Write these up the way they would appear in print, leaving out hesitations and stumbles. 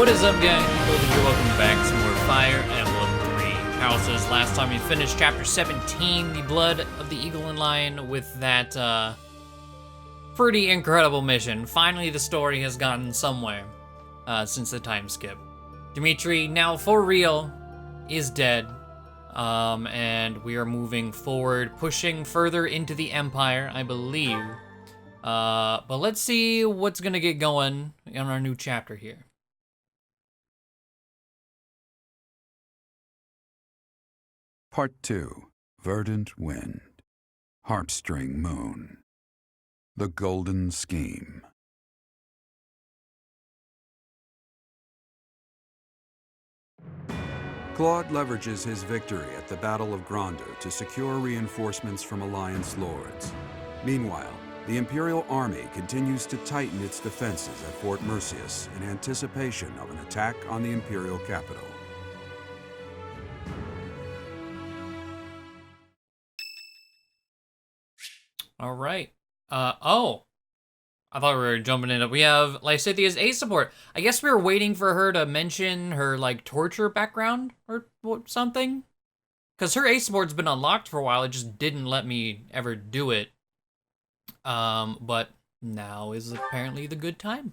What is up, gang? Welcome back to more Fire Emblem 3 Houses. Last time we finished chapter 17, the Blood of the Eagle and Lion, with that pretty incredible mission. Finally, the story has gotten somewhere since the time skip. Dimitri, now for real, is dead, and we are moving forward, pushing further into the Empire, I believe. But let's see what's gonna get going in our new chapter here. Part 2, Verdant Wind, Heartstring Moon, The Golden Scheme. Claude leverages his victory at the Battle of Gronder to secure reinforcements from Alliance lords. Meanwhile, the Imperial Army continues to tighten its defenses at Fort Merceus in anticipation of an attack on the Imperial capital. All right. Oh. I thought we were jumping in. We have Lysithea's A support. I guess we were waiting for her to mention her, like, torture background or something. Because her A support's been unlocked for a while. It just didn't let me ever do it. But now is apparently the good time.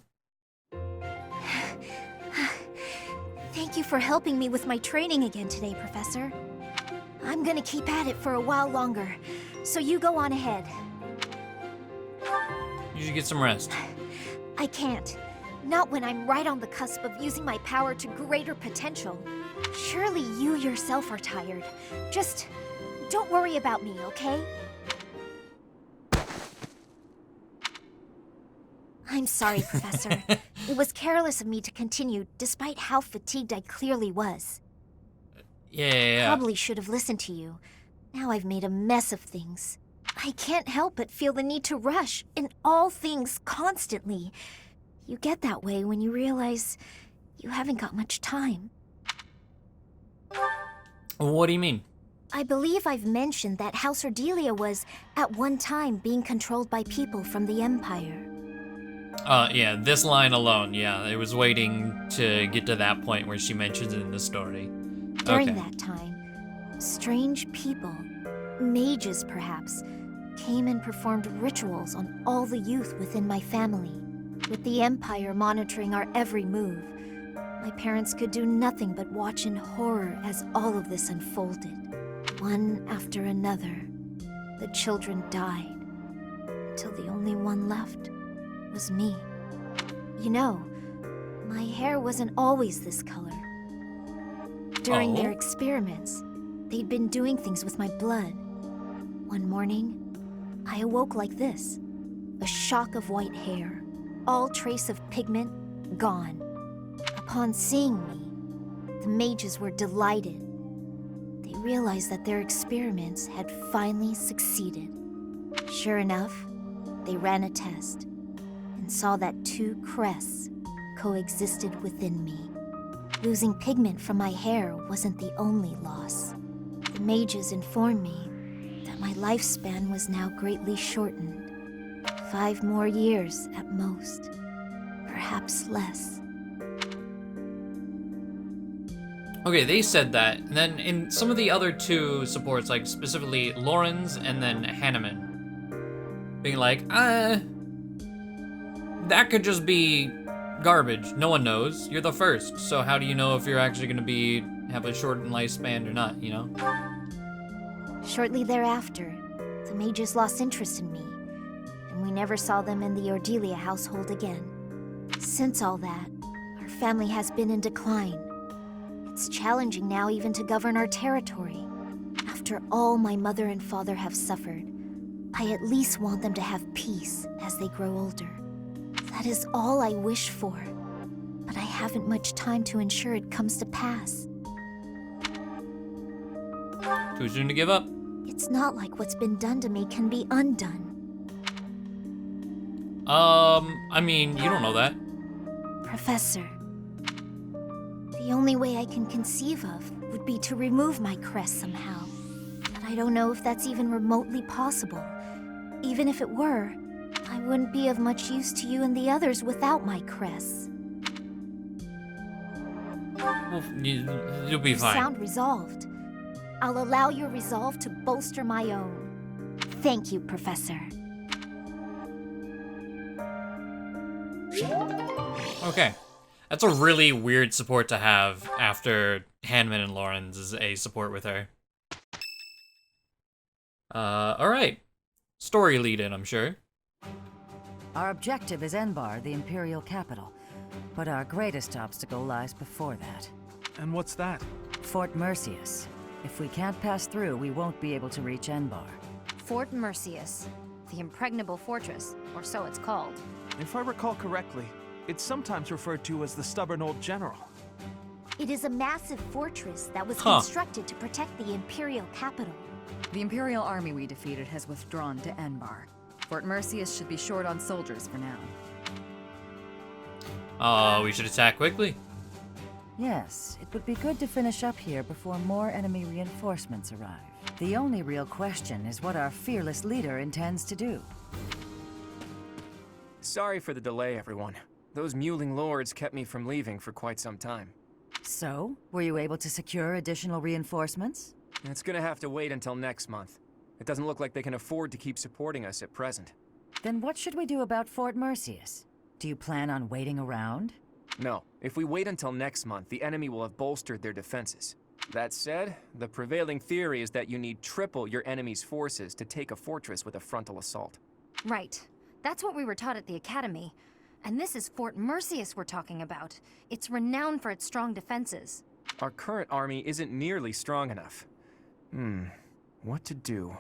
Thank you for helping me with my training again today, Professor. I'm gonna keep at it for a while longer, so you go on ahead. You should get some rest. I can't. Not when I'm right on the cusp of using my power to greater potential. Surely you yourself are tired. Just don't worry about me, okay? I'm sorry, Professor. It was careless of me to continue, despite how fatigued I clearly was. Yeah. Probably should have listened to you. Now I've made a mess of things. I can't help but feel the need to rush in all things constantly. You get that way when you realize you haven't got much time. What do you mean? I believe I've mentioned that House Ordelia was, at one time, being controlled by people from the Empire. Yeah, this line alone, yeah. It was waiting to get to that point where she mentions it in the story. During that time, strange people, mages perhaps, came and performed rituals on all the youth within my family. With the Empire monitoring our every move, my parents could do nothing but watch in horror as all of this unfolded. One after another, the children died, until the only one left was me. You know, my hair wasn't always this color. During their experiments, they'd been doing things with my blood. One morning, I awoke like this. A shock of white hair, all trace of pigment gone. Upon seeing me, the mages were delighted. They realized that their experiments had finally succeeded. Sure enough, they ran a test and saw that two crests coexisted within me. Losing pigment from my hair wasn't the only loss. The mages informed me that my lifespan was now greatly shortened. 5 more years at most, perhaps less. Okay, they said that. And then in some of the other two supports, like specifically Lauren's and then Hanneman, being like, that could just be garbage. No one knows. You're the first. So how do you know if you're actually going to have a shortened lifespan or not, you know? Shortly thereafter, the mages lost interest in me, and we never saw them in the Ordelia household again. Since all that, our family has been in decline. It's challenging now even to govern our territory. After all my mother and father have suffered, I at least want them to have peace as they grow older. That is all I wish for, but I haven't much time to ensure it comes to pass. Too soon to give up. It's not like what's been done to me can be undone. I mean, you don't know that. Professor, the only way I can conceive of would be to remove my crest somehow. But I don't know if that's even remotely possible. Even if it were, I wouldn't be of much use to you and the others without my crests. Well, you'll be You fine. sound resolved. I'll allow your resolve to bolster my own. Thank you, Professor. Okay. That's a really weird support to have after Hanman and Lawrence is a support with her. Alright. Story lead-in, I'm sure. Our objective is Enbar, the Imperial capital, but our greatest obstacle lies before that. And what's that? Fort Merceus. If we can't pass through, we won't be able to reach Enbar. Fort Merceus, the impregnable fortress, or so it's called. If I recall correctly, it's sometimes referred to as the stubborn old general. It is a massive fortress that was Huh. constructed to protect the Imperial capital. The Imperial army we defeated has withdrawn to Enbar. Fort Merceus should be short on soldiers for now. We should attack quickly. Yes, it would be good to finish up here before more enemy reinforcements arrive. The only real question is what our fearless leader intends to do. Sorry for the delay, everyone. Those mewling lords kept me from leaving for quite some time. So, were you able to secure additional reinforcements? It's gonna have to wait until next month. It doesn't look like they can afford to keep supporting us at present. Then what should we do about Fort Merceus? Do you plan on waiting around? No, if we wait until next month, the enemy will have bolstered their defenses. That said, the prevailing theory is that you need triple your enemy's forces to take a fortress with a frontal assault. Right. That's what we were taught at the academy. And this is Fort Merceus we're talking about. It's renowned for its strong defenses. Our current army isn't nearly strong enough. What to do?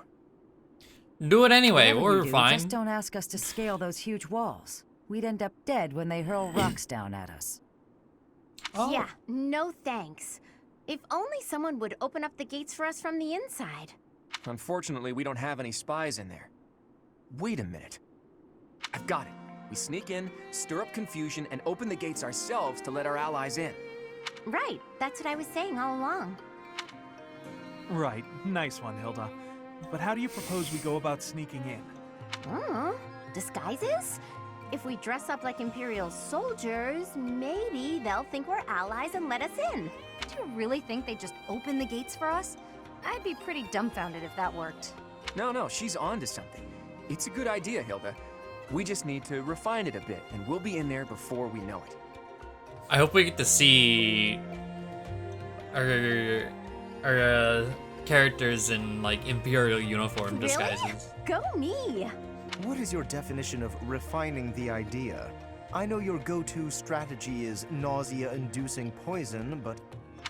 Do it anyway, Whatever we're you do, fine. just don't ask us to scale those huge walls. We'd end up dead when they hurl rocks down at us. Oh. Yeah, no thanks. If only someone would open up the gates for us from the inside. Unfortunately, we don't have any spies in there. Wait a minute. I've got it. We sneak in, stir up confusion, and open the gates ourselves to let our allies in. Right, that's what I was saying all along. Right, nice one, Hilda. But how do you propose we go about sneaking in? Disguises? If we dress up like Imperial soldiers, maybe they'll think we're allies and let us in. Do you really think they'd just open the gates for us? I'd be pretty dumbfounded if that worked. No, she's onto something. It's a good idea, Hilda. We just need to refine it a bit, and we'll be in there before we know it. I hope we get to see our characters in like Imperial uniform Really? disguises. Go me! What is your definition of refining the idea? I know your go-to strategy is nausea-inducing poison, but...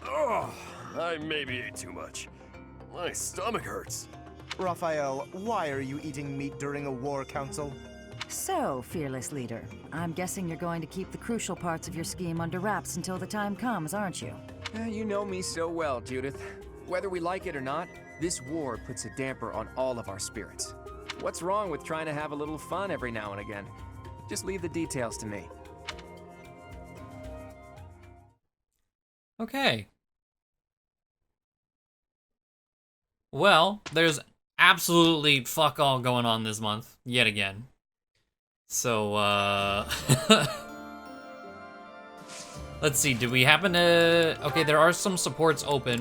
Oh, I maybe ate too much. My stomach hurts. Raphael, why are you eating meat during a war council? So, fearless leader, I'm guessing you're going to keep the crucial parts of your scheme under wraps until the time comes, aren't you? You know me so well, Judith. Whether we like it or not, this war puts a damper on all of our spirits. What's wrong with trying to have a little fun every now and again? Just leave the details to me. Okay. Well, there's absolutely fuck all going on this month, yet again. So, let's see, do we happen to... Okay, there are some supports open.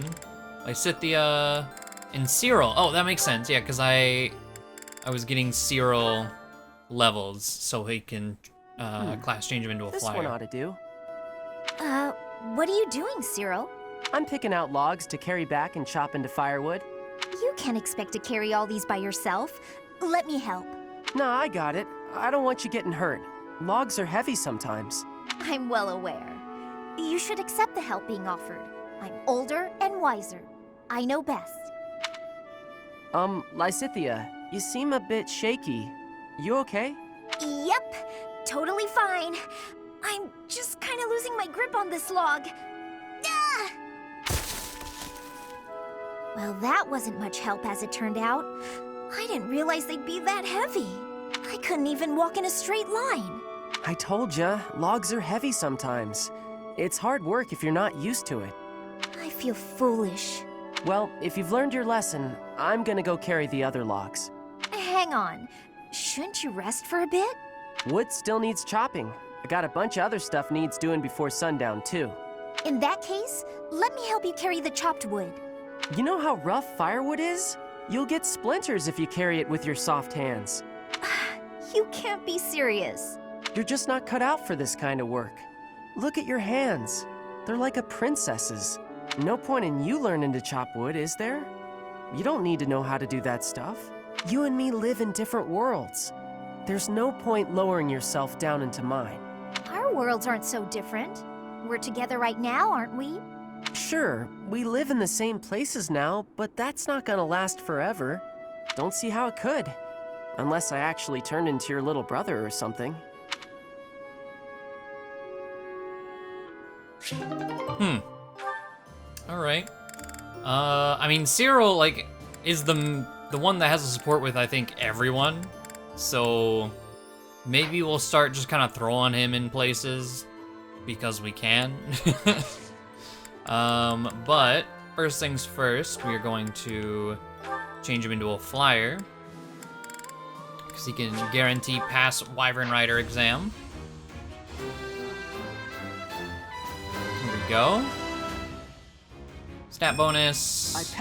Lysithea and Cyril. Oh, that makes sense, yeah, because I was getting Cyril levels so he can class change him into a This flyer. one ought to do. What are you doing, Cyril? I'm picking out logs to carry back and chop into firewood. You can't expect to carry all these by yourself. Let me help. Nah, I got it. I don't want you getting hurt. Logs are heavy sometimes. I'm well aware. You should accept the help being offered. I'm older and wiser. I know best. Lysithea, you seem a bit shaky. You okay? Yep, totally fine. I'm just kind of losing my grip on this log. Ah! Well, that wasn't much help as it turned out. I didn't realize they'd be that heavy. I couldn't even walk in a straight line. I told ya, logs are heavy sometimes. It's hard work if you're not used to it. I feel foolish. Well, if you've learned your lesson, I'm gonna go carry the other logs. Hang on. Shouldn't you rest for a bit? Wood still needs chopping. I got a bunch of other stuff needs doing before sundown, too. In that case, let me help you carry the chopped wood. You know how rough firewood is? You'll get splinters if you carry it with your soft hands. You can't be serious. You're just not cut out for this kind of work. Look at your hands. They're like a princess's. No point in you learning to chop wood, is there? You don't need to know how to do that stuff. You and me live in different worlds. There's no point lowering yourself down into mine. Our worlds aren't so different. We're together right now, aren't we? Sure, we live in the same places now, but that's not gonna last forever. Don't see how it could. Unless I actually turned into your little brother or something. Alright. I mean, Cyril, like, is the one that has to support with, I think, everyone. So, maybe we'll start just kind of throwing him in places because we can. But first things first, we are going to change him into a flyer because he can guarantee pass Wyvern Rider exam. Here we go. Stat bonus.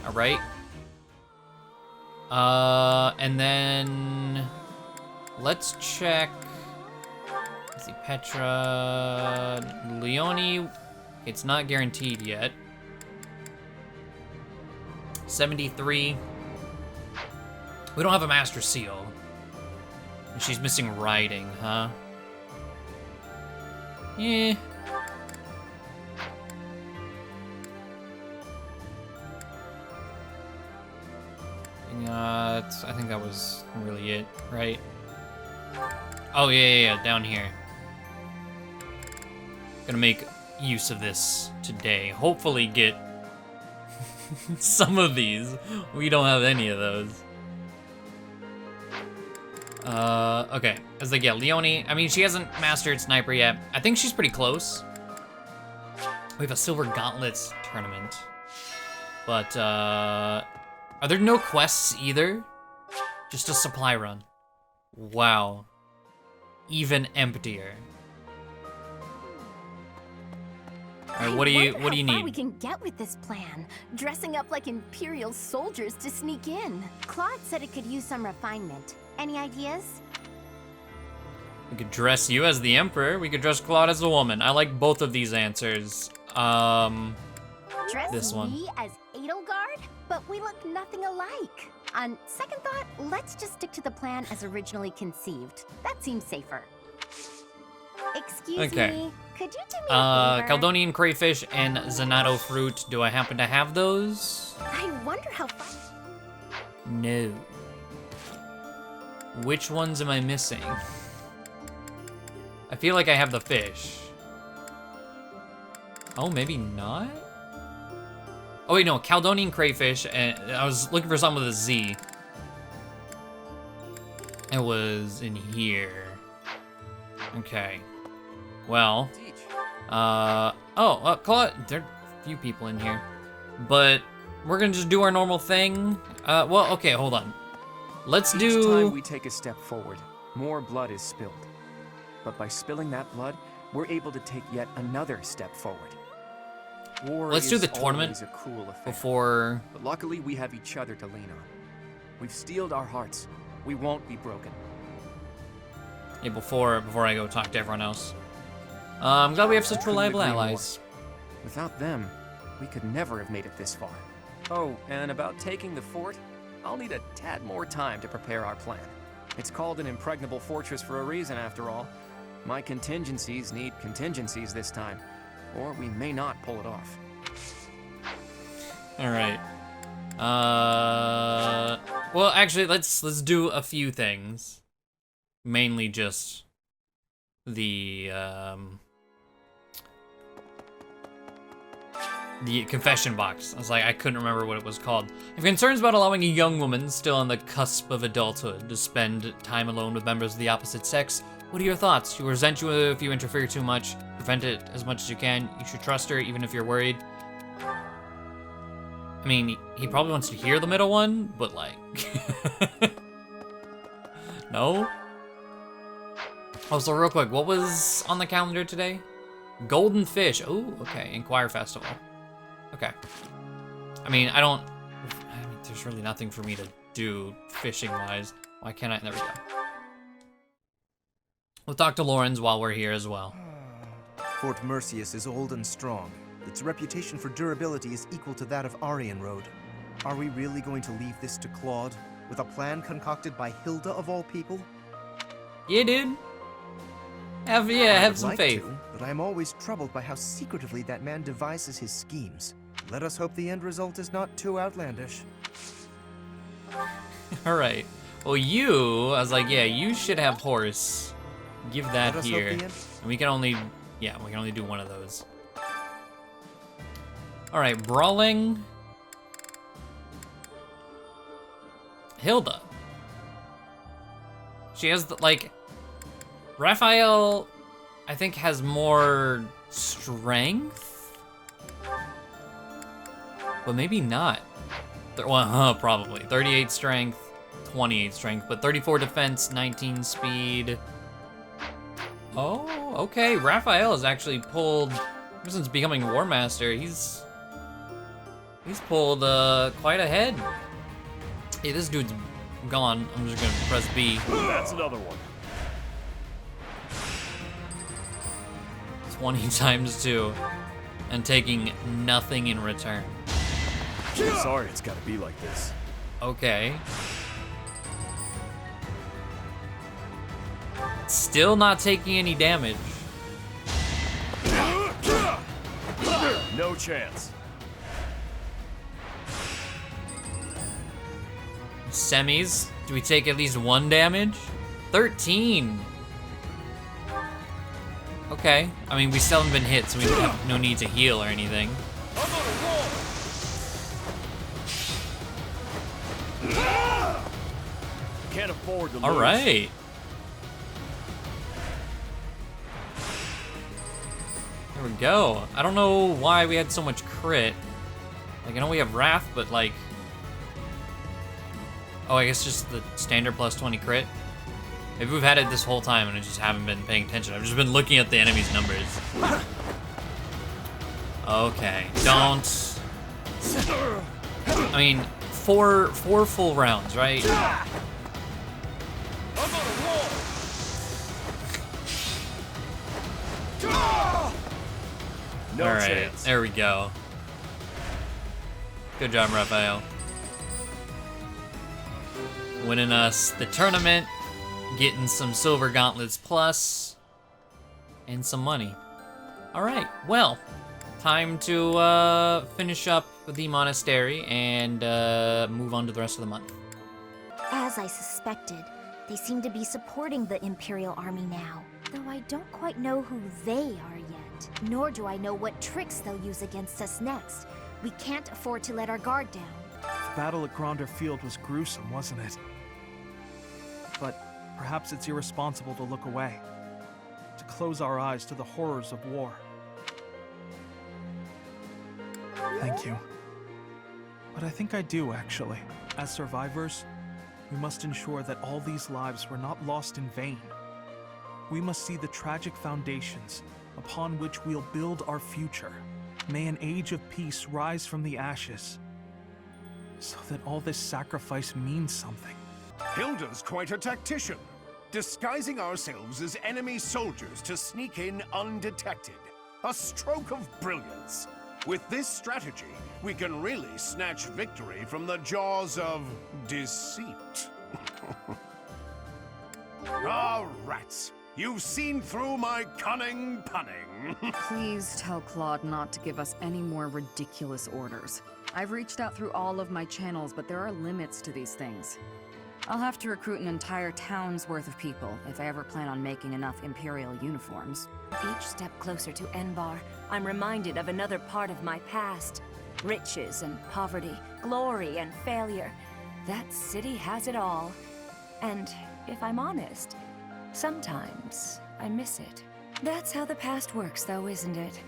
All right. And then let's check. Let's see, Petra, Leone. It's not guaranteed yet. 73. We don't have a Master Seal. And she's missing riding, huh? Eh. I think that was really it, right? Oh, yeah, down here. Gonna make use of this today. Hopefully get some of these. We don't have any of those. Okay. I was like, yeah, Leone. I mean, she hasn't mastered Sniper yet. I think she's pretty close. We have a Silver Gauntlets tournament. But, are there no quests either? Just a supply run. Wow. Even emptier. Alright, what do you need? We can get with this plan, dressing up like Imperial soldiers to sneak in. Claude said it could use some refinement. Any ideas? We could dress you as the Emperor. We could dress Claude as a woman. I like both of these answers. Dress this one. me as Edelgard, but we look nothing alike. On second thought, let's just stick to the plan as originally conceived. That seems safer. Excuse me, could you do me a favor? Caledonian crayfish and Zenato fruit. Do I happen to have those? I wonder how far... No. Which ones am I missing? I feel like I have the fish. Oh, maybe not? Oh wait, no, Caledonian crayfish, and I was looking for something with a Z. It was in here. Okay. Well, Claude, there are a few people in here. But we're gonna just do our normal thing. Well, okay, hold on. Let's do... Each time we take a step forward, more blood is spilled. But by spilling that blood, we're able to take yet another step forward. War Let's do the tournament is a cruel affair. before... But luckily, we have each other to lean on. We've steeled our hearts. We won't be broken. Yeah, before I go talk to everyone else. I'm glad we have such reliable allies. Without them, we could never have made it this far. Oh, and about taking the fort, I'll need a tad more time to prepare our plan. It's called an impregnable fortress for a reason, after all. My contingencies need contingencies this time, or we may not pull it off. All right. Well, actually, let's do a few things. Mainly just the confession box. I was like, I couldn't remember what it was called. I have concerns about allowing a young woman still on the cusp of adulthood to spend time alone with members of the opposite sex. What are your thoughts? She'll resent you if you interfere too much. Prevent it as much as you can. You should trust her even if you're worried. I mean, he probably wants to hear the middle one, but like... No? Oh, so real quick, what was on the calendar today? Golden fish. Oh, okay. Inquire festival. Okay. I mean, there's really nothing for me to do fishing-wise. Why can't I? There we go. We'll talk to Lorenz while we're here as well. Fort Merceus is old and strong. Its reputation for durability is equal to that of Aryan Road. Are we really going to leave this to Claude, with a plan concocted by Hilda of all people? Yeah, dude. Have some faith. But I'm always troubled by how secretively that man devises his schemes. Let us hope the end result is not too outlandish. All right. Well, I was like, yeah, you should have horse. Give that here. And we can only do one of those. All right, brawling. Hilda. She has Raphael, I think, has more strength, but maybe not. Probably 38 strength, 28 strength, but 34 defense, 19 speed. Oh, okay. Raphael has actually pulled, ever since becoming War Master, he's pulled quite ahead. Hey, this dude's gone. I'm just gonna press B. That's another one. 20 times 2, and taking nothing in return. I'm sorry it's gotta be like this. Okay. Still not taking any damage. No chance. Semis. Do we take at least 1 damage? 13. Okay. I mean, we still haven't been hit, so we have no need to heal or anything. Can't afford to lose. All right. There we go. I don't know why we had so much crit. I know we have Wrath, but oh, I guess just the standard plus 20 crit. Maybe we've had it this whole time and I just haven't been paying attention. I've just been looking at the enemy's numbers. Okay, don't. I mean, four full rounds, right? No All right, chance. there we go. Good job, Raphael. Winning us the tournament, getting some silver gauntlets plus, and some money. All right, well, time to finish up the monastery and move on to the rest of the month. As I suspected, they seem to be supporting the Imperial Army now, though I don't quite know who they are yet. Nor do I know what tricks they'll use against us next. We can't afford to let our guard down. The battle at Gronder Field was gruesome, wasn't it? But perhaps it's irresponsible to look away, to close our eyes to the horrors of war. Thank you. But I think I do, actually. As survivors, we must ensure that all these lives were not lost in vain. We must see the tragic foundations upon which we'll build our future. May an age of peace rise from the ashes, so that all this sacrifice means something. Hilda's quite a tactician, disguising ourselves as enemy soldiers to sneak in undetected. A stroke of brilliance. With this strategy, we can really snatch victory from the jaws of deceit. Ah, rats! You've seen through my cunning punning. Please tell Claude not to give us any more ridiculous orders. I've reached out through all of my channels, but there are limits to these things. I'll have to recruit an entire town's worth of people if I ever plan on making enough Imperial uniforms. Each step closer to Enbar, I'm reminded of another part of my past. Riches and poverty, glory and failure. That city has it all. And if I'm honest, sometimes I miss it. That's how the past works, though, isn't it?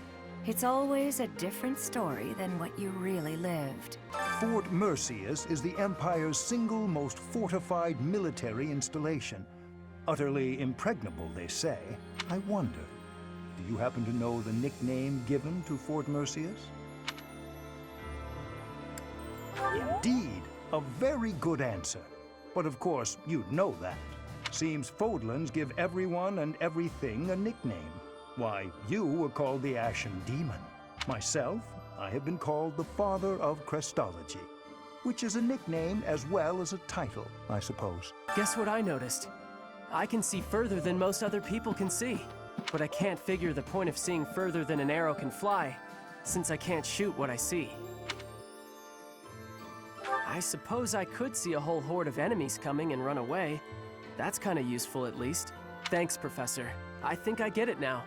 It's always a different story than what you really lived. Fort Merceus is the Empire's single most fortified military installation. Utterly impregnable, they say. I wonder, Do you happen to know the nickname given to Fort Merceus? Indeed, a very good answer. But of course, you'd know that. Seems Fódlans give everyone and everything a nickname. Why, you were called the Ashen Demon. Myself, I have been called the Father of Crestology, which is a nickname as well as a title, I suppose. Guess what I noticed? I can see further than most other people can see. But I can't figure the point of seeing further than an arrow can fly, since I can't shoot what I see. I suppose I could see a whole horde of enemies coming and run away. That's kinda useful at least. Thanks, Professor. I think I get it now.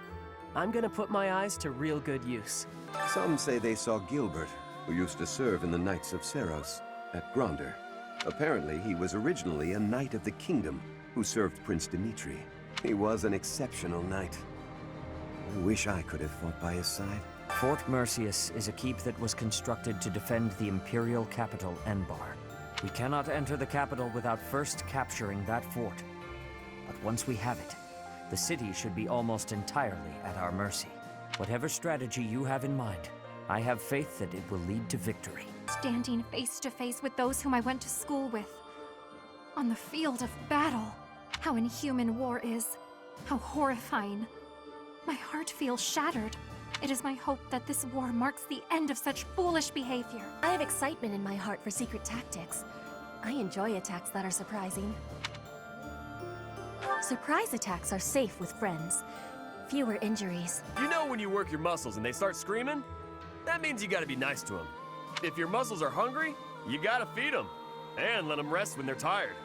I'm gonna put my eyes to real good use. Some say they saw Gilbert, who used to serve in the Knights of Seros, at Gronder. Apparently, he was originally a Knight of the Kingdom who served Prince Dimitri. He was an exceptional knight. I wish I could have fought by his side. Fort Merceus is a keep that was constructed to defend the imperial capital, Enbar. We cannot enter the capital without first capturing that fort. But once we have it, the city should be almost entirely at our mercy. Whatever strategy you have in mind, I have faith that it will lead to victory. Standing face to face with those whom I went to school with. On the field of battle. How inhuman war is. How horrifying. My heart feels shattered. It is my hope that this war marks the end of such foolish behavior. I have excitement in my heart for secret tactics. I enjoy attacks that are surprising. Surprise attacks are safe with friends. Fewer injuries. You know when you work your muscles and they start screaming? That means you gotta be nice to them. If your muscles are hungry, you gotta feed them. And let them rest when they're tired.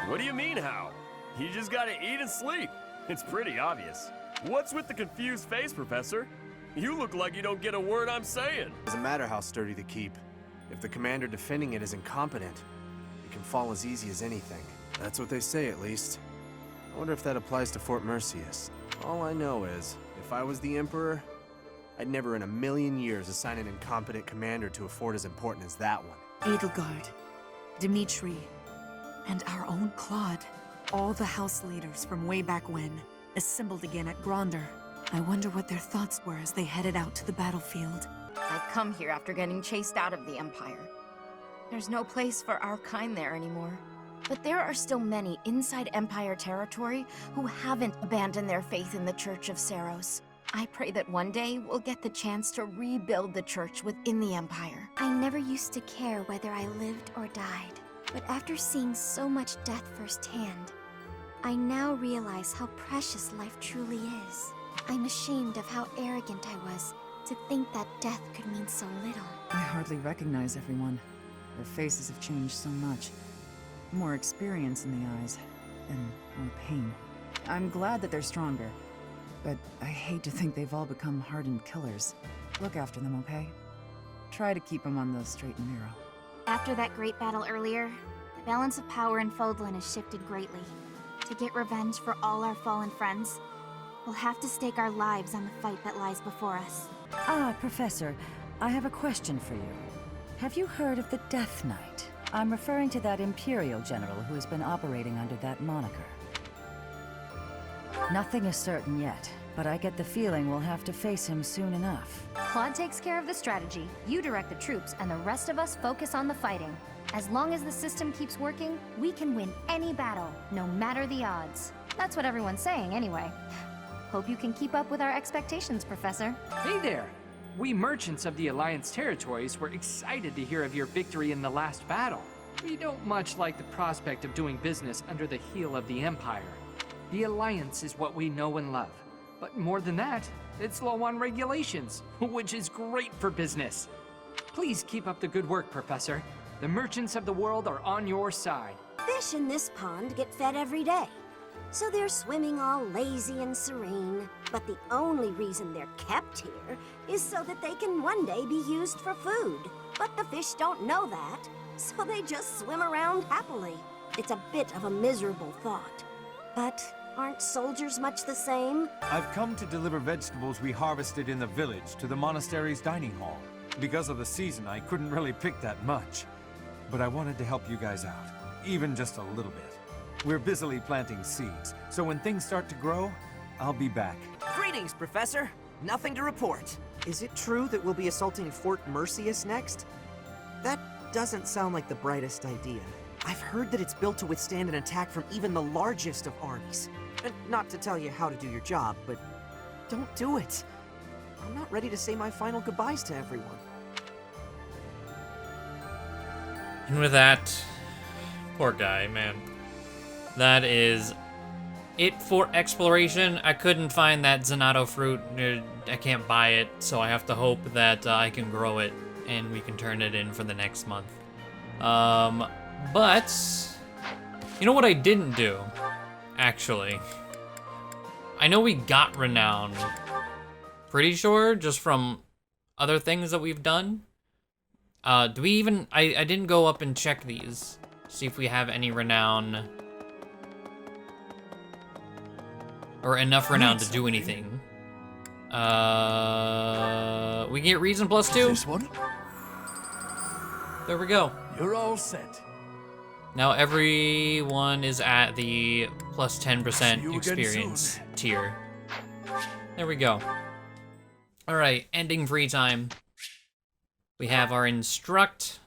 What do you mean, how? You just gotta eat and sleep. It's pretty obvious. What's with the confused face, Professor? You look like you don't get a word I'm saying. Doesn't matter how sturdy the keep. If the commander defending it is incompetent, it can fall as easy as anything. That's what they say, at least. I wonder if that applies to Fort Merceus. All I know is, if I was the Emperor, I'd never in a million years assign an incompetent commander to a fort as important as that one. Edelgard, Dimitri, and our own Claude. All the house leaders from way back when, assembled again at Gronder. I wonder what their thoughts were as they headed out to the battlefield. I've come here after getting chased out of the Empire. There's no place for our kind there anymore. But there are still many inside Empire territory who haven't abandoned their faith in the Church of Seros. I pray that one day we'll get the chance to rebuild the church within the Empire. I never used to care whether I lived or died. But after seeing so much death firsthand, I now realize how precious life truly is. I'm ashamed of how arrogant I was to think that death could mean so little. I hardly recognize everyone. Their faces have changed so much. More experience in the eyes, and more pain. I'm glad that they're stronger, but I hate to think they've all become hardened killers. Look after them, okay? Try to keep them on the straight and narrow. After that great battle earlier, the balance of power in Fódlan has shifted greatly. To get revenge for all our fallen friends, we'll have to stake our lives on the fight that lies before us. Ah, Professor, I have a question for you. Have you heard of the Death Knight? I'm referring to that Imperial general who has been operating under that moniker. Nothing is certain yet, but I get the feeling we'll have to face him soon enough. Claude takes care of the strategy, you direct the troops, and the rest of us focus on the fighting. As long as the system keeps working, we can win any battle, no matter the odds. That's what everyone's saying anyway. Hope you can keep up with our expectations, Professor. Hey there! We merchants of the Alliance territories were excited to hear of your victory in the last battle. We don't much like the prospect of doing business under the heel of the Empire. The Alliance is what we know and love. But more than that, it's low on regulations, which is great for business. Please keep up the good work, Professor. The merchants of the world are on your side. Fish in this pond get fed every day. So they're swimming all lazy and serene. But the only reason they're kept here is so that they can one day be used for food. But the fish don't know that, so they just swim around happily. It's a bit of a miserable thought. But aren't soldiers much the same? I've come to deliver vegetables we harvested in the village to the monastery's dining hall. Because of the season, I couldn't really pick that much. But I wanted to help you guys out, even just a little bit. We're busily planting seeds, so when things start to grow, I'll be back. Greetings, Professor. Nothing to report. Is it true that we'll be assaulting Fort Merceus next? That doesn't sound like the brightest idea. I've heard that it's built to withstand an attack from even the largest of armies. And not to tell you how to do your job, but don't do it. I'm not ready to say my final goodbyes to everyone. And with that, poor guy, man. That is it for exploration. I couldn't find that Zenato fruit. I can't buy it, so I have to hope that I can grow it and we can turn it in for the next month. But you know what I didn't do, actually? I know we got renown, pretty sure, just from other things that we've done. Do we even, I didn't go up and check these, see if we have any renown. Or enough renown to do anything. We get reason +2. This one? There we go. You're all set. Now everyone is at the +10% experience tier. There we go. All right, ending free time. We have our Instruct,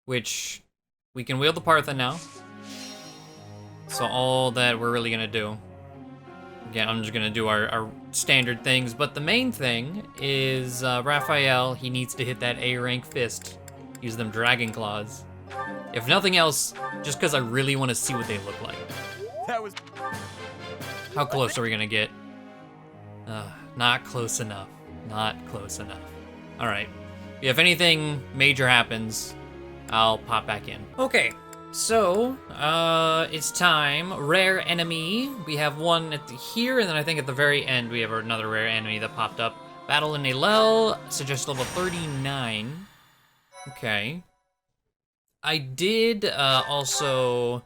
which we can wield the Partha now. So all that we're really gonna do, again, I'm just gonna do our standard things, but the main thing is Raphael, he needs to hit that A rank fist, use them Dragon Claws. If nothing else, just because I really want to see what they look like. That was... How close are we gonna get? Not close enough. Not close enough. All right. If anything major happens, I'll pop back in. Okay. So, it's time. Rare enemy. We have one at here, and then I think at the very end we have another rare enemy that popped up. Battle in Alel, suggest level 39. Okay. I did also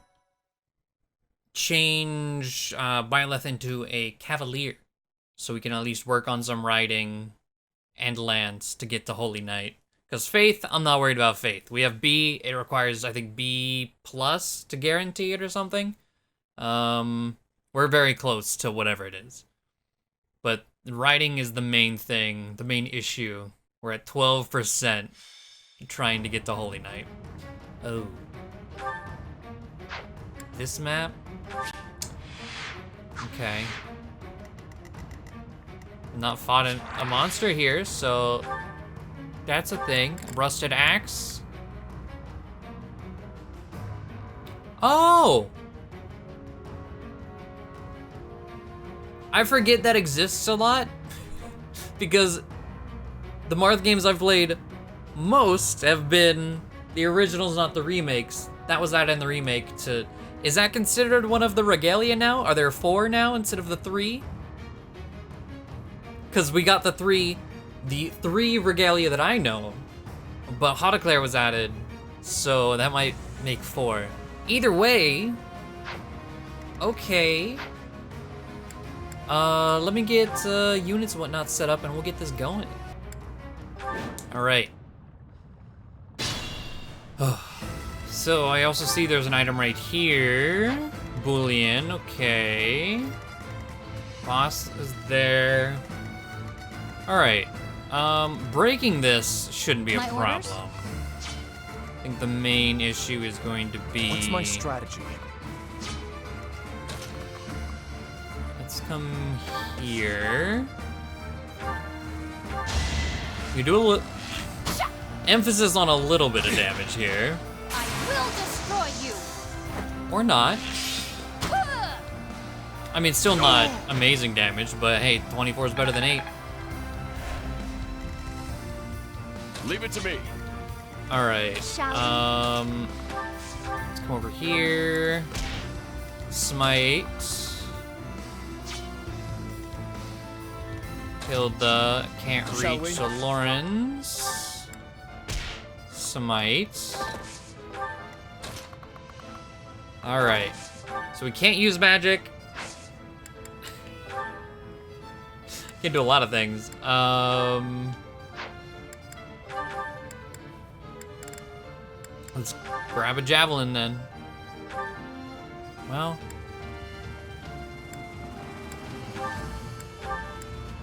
change Byleth into a Cavalier, so we can at least work on some riding and lance to get to Holy Knight. Because Faith, I'm not worried about Faith. We have B, it requires, I think, B+ to guarantee it or something. We're very close to whatever it is. But riding is the main thing, the main issue. We're at 12% trying to get to Holy Knight. Oh. This map? Okay. Not fought a monster here, so that's a thing. Rusted Axe. Oh! I forget that exists a lot because the Marth games I've played most have been the originals, not the remakes. That was added in the remake to... Is that considered one of the regalia now? Are there 4 now instead of the 3? Because we got the 3 regalia that I know, but Hauteclaire was added, so that might make 4. Either way, okay. Let me get units and whatnot set up, and we'll get this going. All right. So I also see there's an item right here. Boolean, okay. Boss is there. All right. Breaking this shouldn't be a problem. I think the main issue is going to be... What's my strategy? Let's come here. We do a little... Emphasis on a little bit of damage here. I will destroy you! Or not. I mean, still not amazing damage, but hey, 24 is better than 8. Leave it to me. All right. Let's come over here. Smite. Hilda can't reach, so Lawrence. Smite. All right. So we can't use magic. Can't do a lot of things. Let's grab a javelin then. Well,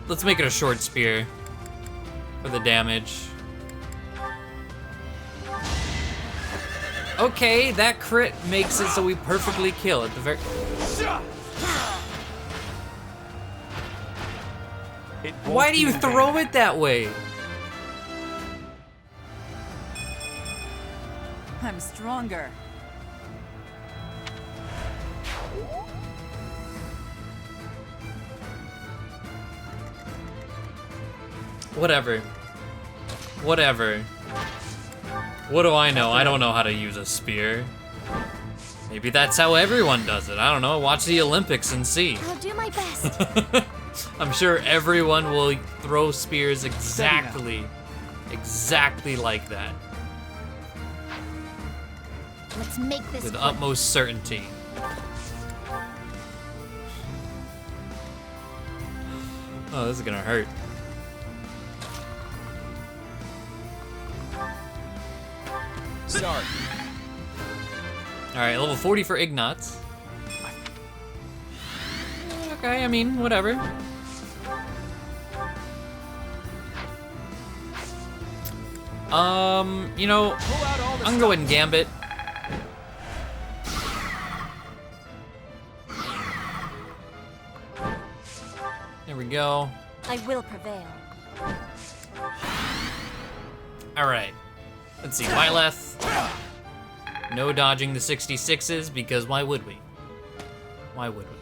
Let's make it a short spear for the damage. Okay, that crit makes it so we perfectly kill at the very... Why do you throw it that way? I'm stronger. Whatever. Whatever. What do I know? I don't know how to use a spear. Maybe that's how everyone does it. I don't know. Watch the Olympics and see. I'll do my best. I'm sure everyone will throw spears exactly like that. Let's make this With quick. utmost certainty. Oh, this is gonna hurt. Sorry. Alright, level 40 for Ignatz. Okay, I mean, whatever. You know, I'm gonna go ahead and Gambit. There we go. I will prevail. Alright. Let's see, Byleth. No dodging the 66s, because why would we? Why would we?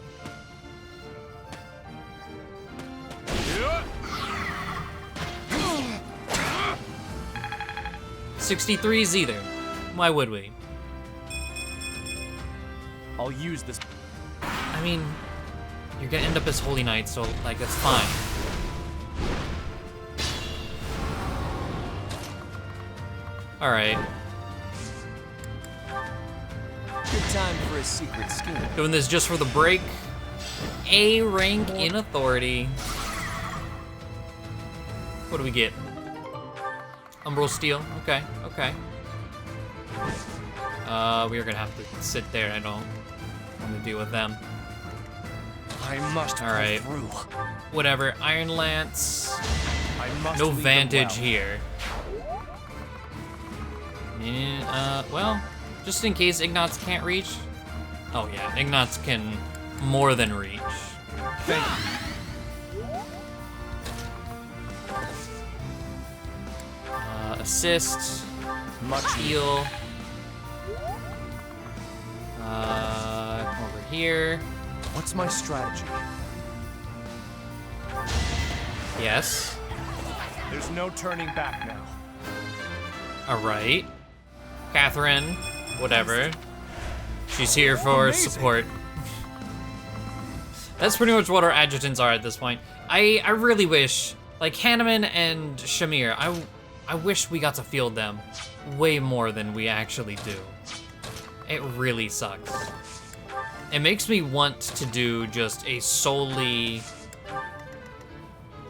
Yeah. 63s either. Why would we? I'll use this. I mean, you're gonna end up as Holy Knight, so, like, that's fine. Alright. Good time for a secret scheme. Doing this just for the break. A rank in authority. What do we get? Umbral Steel. Okay, okay. We are gonna have to sit there. I don't want to deal with them. I must All right. go through. Whatever. Iron Lance. I must No lead them vantage well. here. And, well, just in case Ignatz can't reach. Oh yeah, Ignatz can more than reach. Thank you. Assist. Much heal. Come over here. What's my strategy? Yes. There's no turning back now. Alright. Catherine, whatever. She's here for support. That's pretty much what our adjutants are at this point. I really wish, like Hanneman and Shamir, I wish we got to field them way more than we actually do. It really sucks. It makes me want to do just a solely,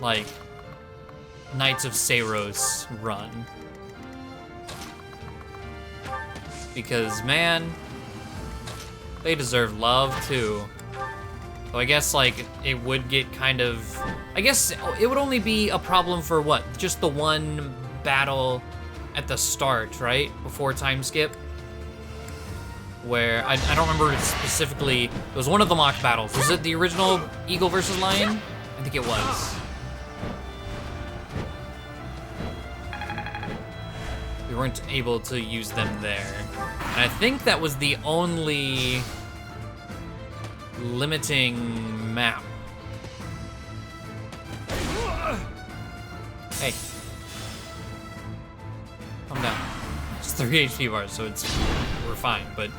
like, Knights of Seiros run. Because, man, they deserve love, too. So I guess, like, it would get kind of... I guess it would only be a problem for, what? Just the one battle at the start, right? Before time skip? Where, I don't remember specifically... It was one of the mock battles. Was it the original Eagle versus Lion? I think it was. We weren't able to use them there. And I think that was the only limiting map. Hey. Calm down. It's 3 HP bars, so we're fine, but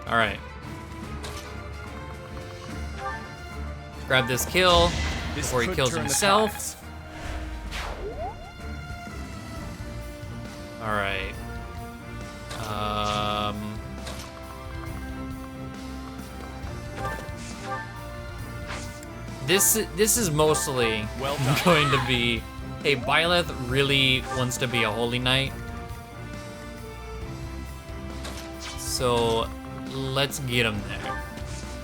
alright. Grab this kill before he kills himself. Alright. This is mostly going to be, hey, Byleth really wants to be a Holy Knight. So let's get him there.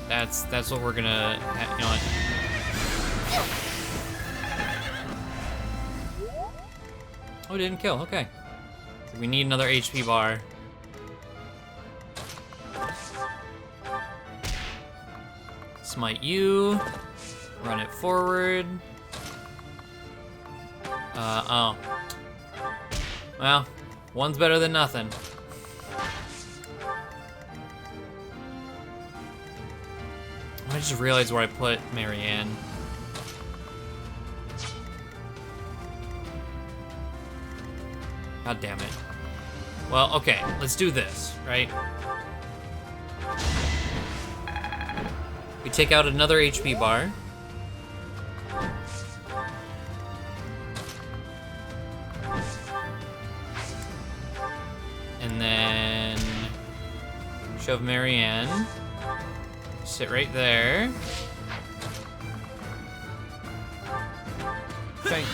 That's what we're gonna, you know what? Oh, it didn't kill. Okay. So we need another HP bar. Smite you. Run it forward. Oh. Well, one's better than nothing. I just realized where I put Marianne. God damn it. Well, okay, let's do this, right? We take out another HP bar. And then shove Marianne. Sit right there. Thank you.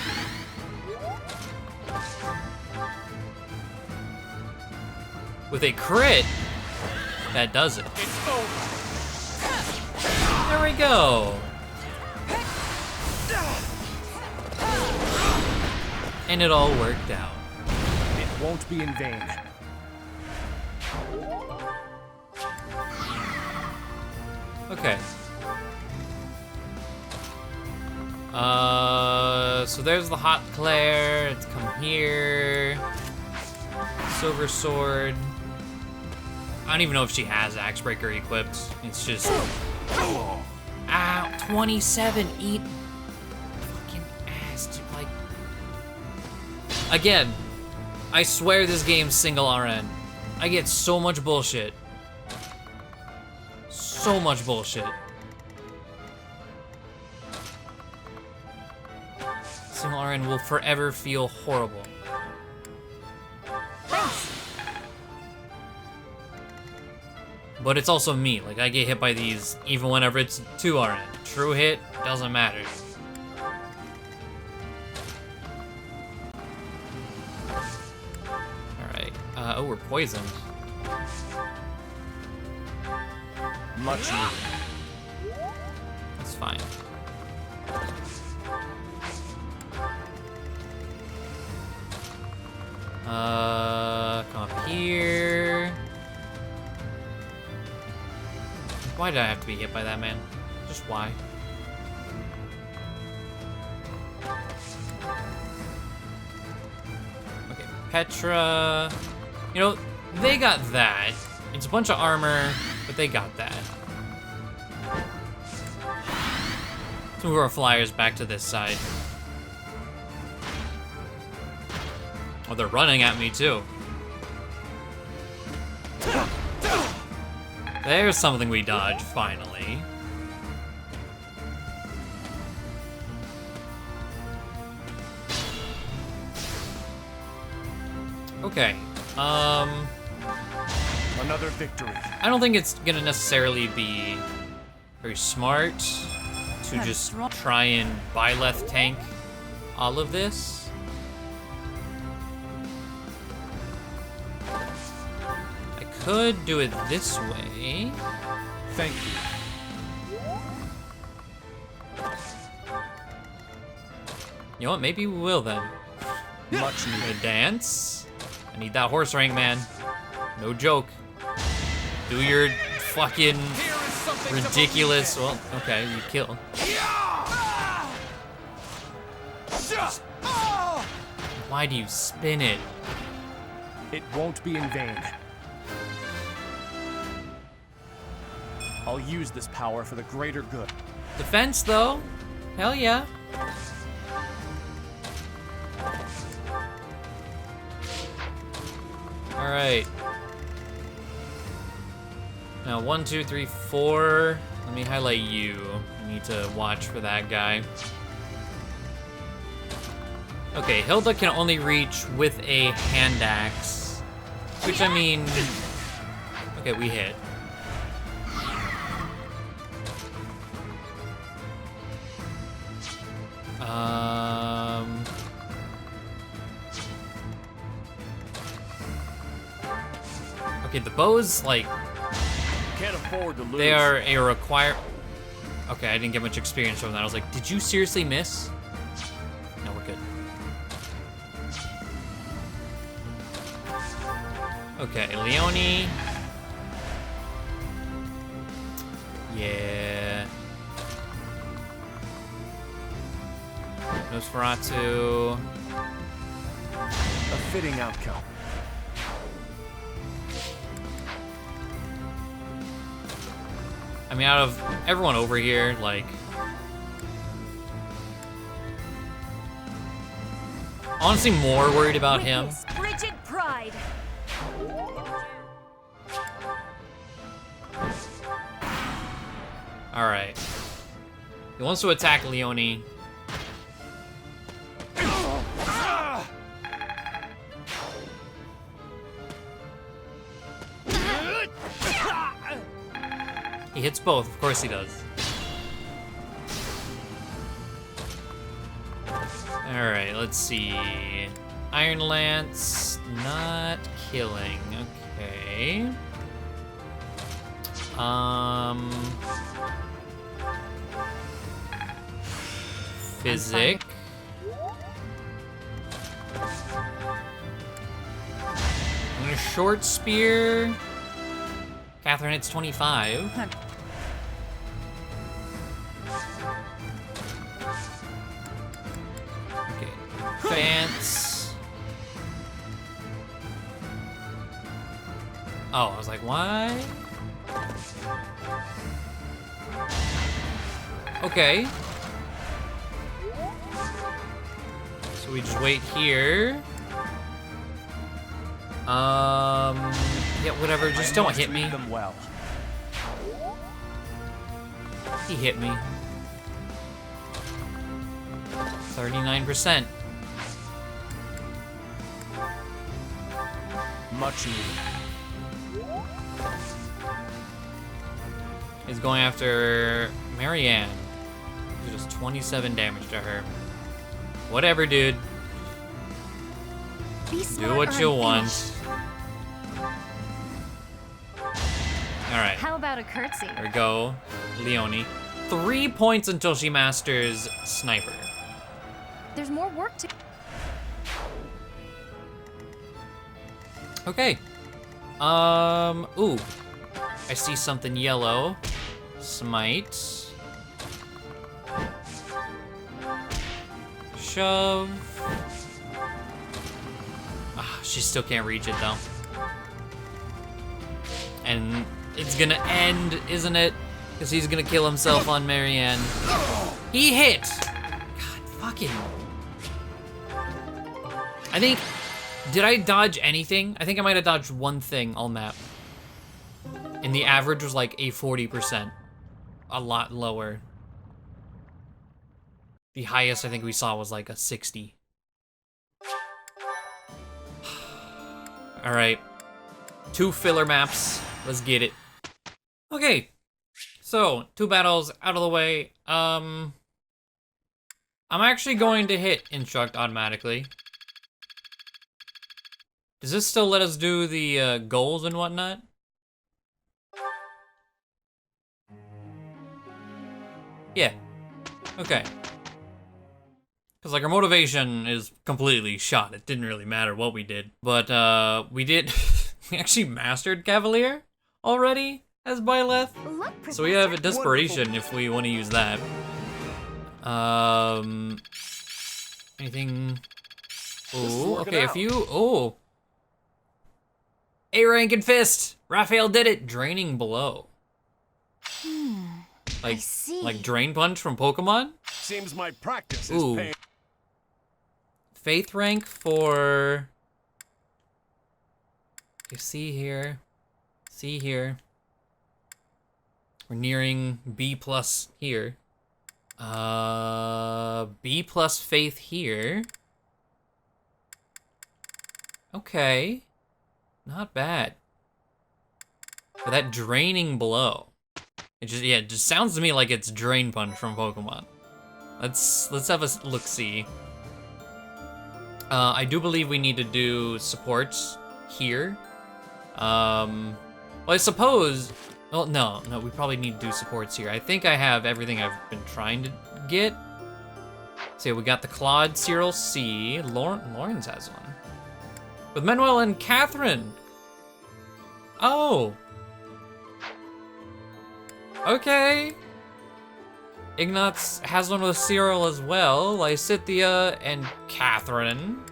With a crit, that does it. There we go. And it all worked out. It won't be in vain. Okay. So there's the hot Claire. It's come here. Silver sword. I don't even know if she has Axe Breaker equipped. It's just... Ow, 27, eat fucking ass, dude. Like... Again, I swear this game's single RN. I get so much bullshit. So much bullshit. Single RN will forever feel horrible. But it's also me. Like, I get hit by these even whenever it's 2 RN. True hit, doesn't matter. Alright. Oh, we're poisoned. Much needed. That's fine. Come up here. Why did I have to be hit by that, man? Just why? Okay, Petra. You know, they got that. It's a bunch of armor, but they got that. Let's move our flyers back to this side. Oh, they're running at me too. There's something we dodged, finally. Okay, Another victory. I don't think it's gonna necessarily be very smart to just try and Byleth tank all of this. Could do it this way. Thank you. You know what? Maybe we will then. Much needed. Gonna dance. I need that horse rank, man. No joke. Do your fucking ridiculous. Well, okay, you kill. Why do you spin it? It won't be in vain. I'll use this power for the greater good. Defense, though? Hell yeah. Alright. Now, 1, 2, 3, 4. Let me highlight you. I need to watch for that guy. Okay, Hilda can only reach with a hand axe. Which, I mean... Okay, we hit. Okay, the bows, like, Can't afford to lose. they are a require. Okay, I didn't get much experience from that. I was like, did you seriously miss? No, we're good. Okay, Leone. Yeah. Nosferatu. A fitting outcome. I mean, out of everyone over here, like... honestly, more worried about him. Rigid pride. Alright. He wants to attack Leone. He hits both, of course he does. Alright, let's see. Iron Lance, not killing. Okay. Physic. I'm gonna short spear. Catherine hits 25. Okay. Fence. Oh, I was like, why? Okay. So we just wait here. Yeah, whatever, just don't hit me. Them well. He hit me. 39%. Much needed. He's going after Marianne. He does 27 damage to her. Whatever, dude. Do what you want. Alright. How about a curtsy? There we go. Leone. 3 points until she masters Sniper. There's more work to... Okay. Ooh. I see something yellow. Smite. Shove. Ah, she still can't reach it though. And it's gonna end, isn't it? Because he's gonna kill himself on Marianne. He hit! God, fucking. I think, did I dodge anything? I think I might have dodged one thing all map. And the average was like a 40%. A lot lower. The highest I think we saw was like a 60. Alright. 2 filler maps. Let's get it. Okay. So, 2 battles out of the way. I'm actually going to hit Instruct automatically. Does this still let us do the goals and whatnot? Yeah. Okay. Because, like, our motivation is completely shot. It didn't really matter what we did. But, we did... we actually mastered Cavalier already as Byleth. So we have a Desperation if we want to use that. Anything... Oh, okay, a few... Oh! A-rank and Fist! Raphael did it! Draining Blow. Like Drain Punch from Pokemon? Seems my practice is Ooh. paying. Faith rank for... You see here. See here. We're nearing B+ here. B+ Faith here. Okay. Not bad. But that Draining Blow. It just sounds to me like it's Drain Punch from Pokemon. Let's have a look-see. I do believe we need to do supports here. Well, I suppose... Well, no, we probably need to do supports here. I think I have everything I've been trying to get. So we got the Claude, Cyril, C. Lawrence has one. With Manuel and Catherine. Oh. Okay. Ignatz has one with Cyril as well. Lysithea and Catherine.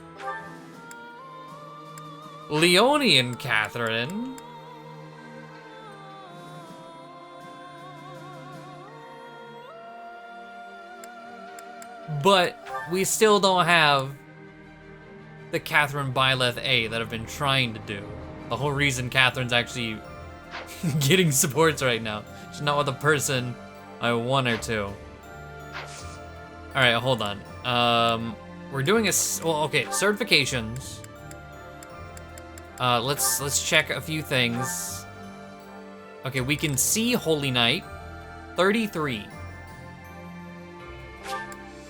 Leonie and Catherine. But we still don't have the Catherine Byleth A that I've been trying to do. The whole reason Catherine's actually getting supports right now. She's not with the person I want her to. Alright, hold on. We're doing okay, certifications. Let's check a few things. Okay, we can see Holy Knight. 33.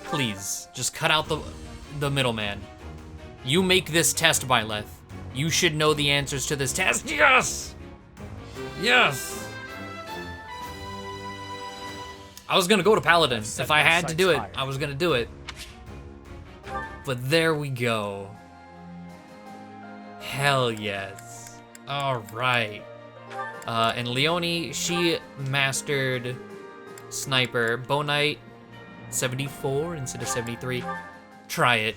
Please, just cut out the middleman. You make this test, Byleth. You should know the answers to this test. Yes! Yes! I was gonna go to Paladin. If I had to do it, I was gonna do it. But there we go. Hell yes. Alright. And Leonie, she mastered Sniper. Bow Knight, 74 instead of 73. Try it.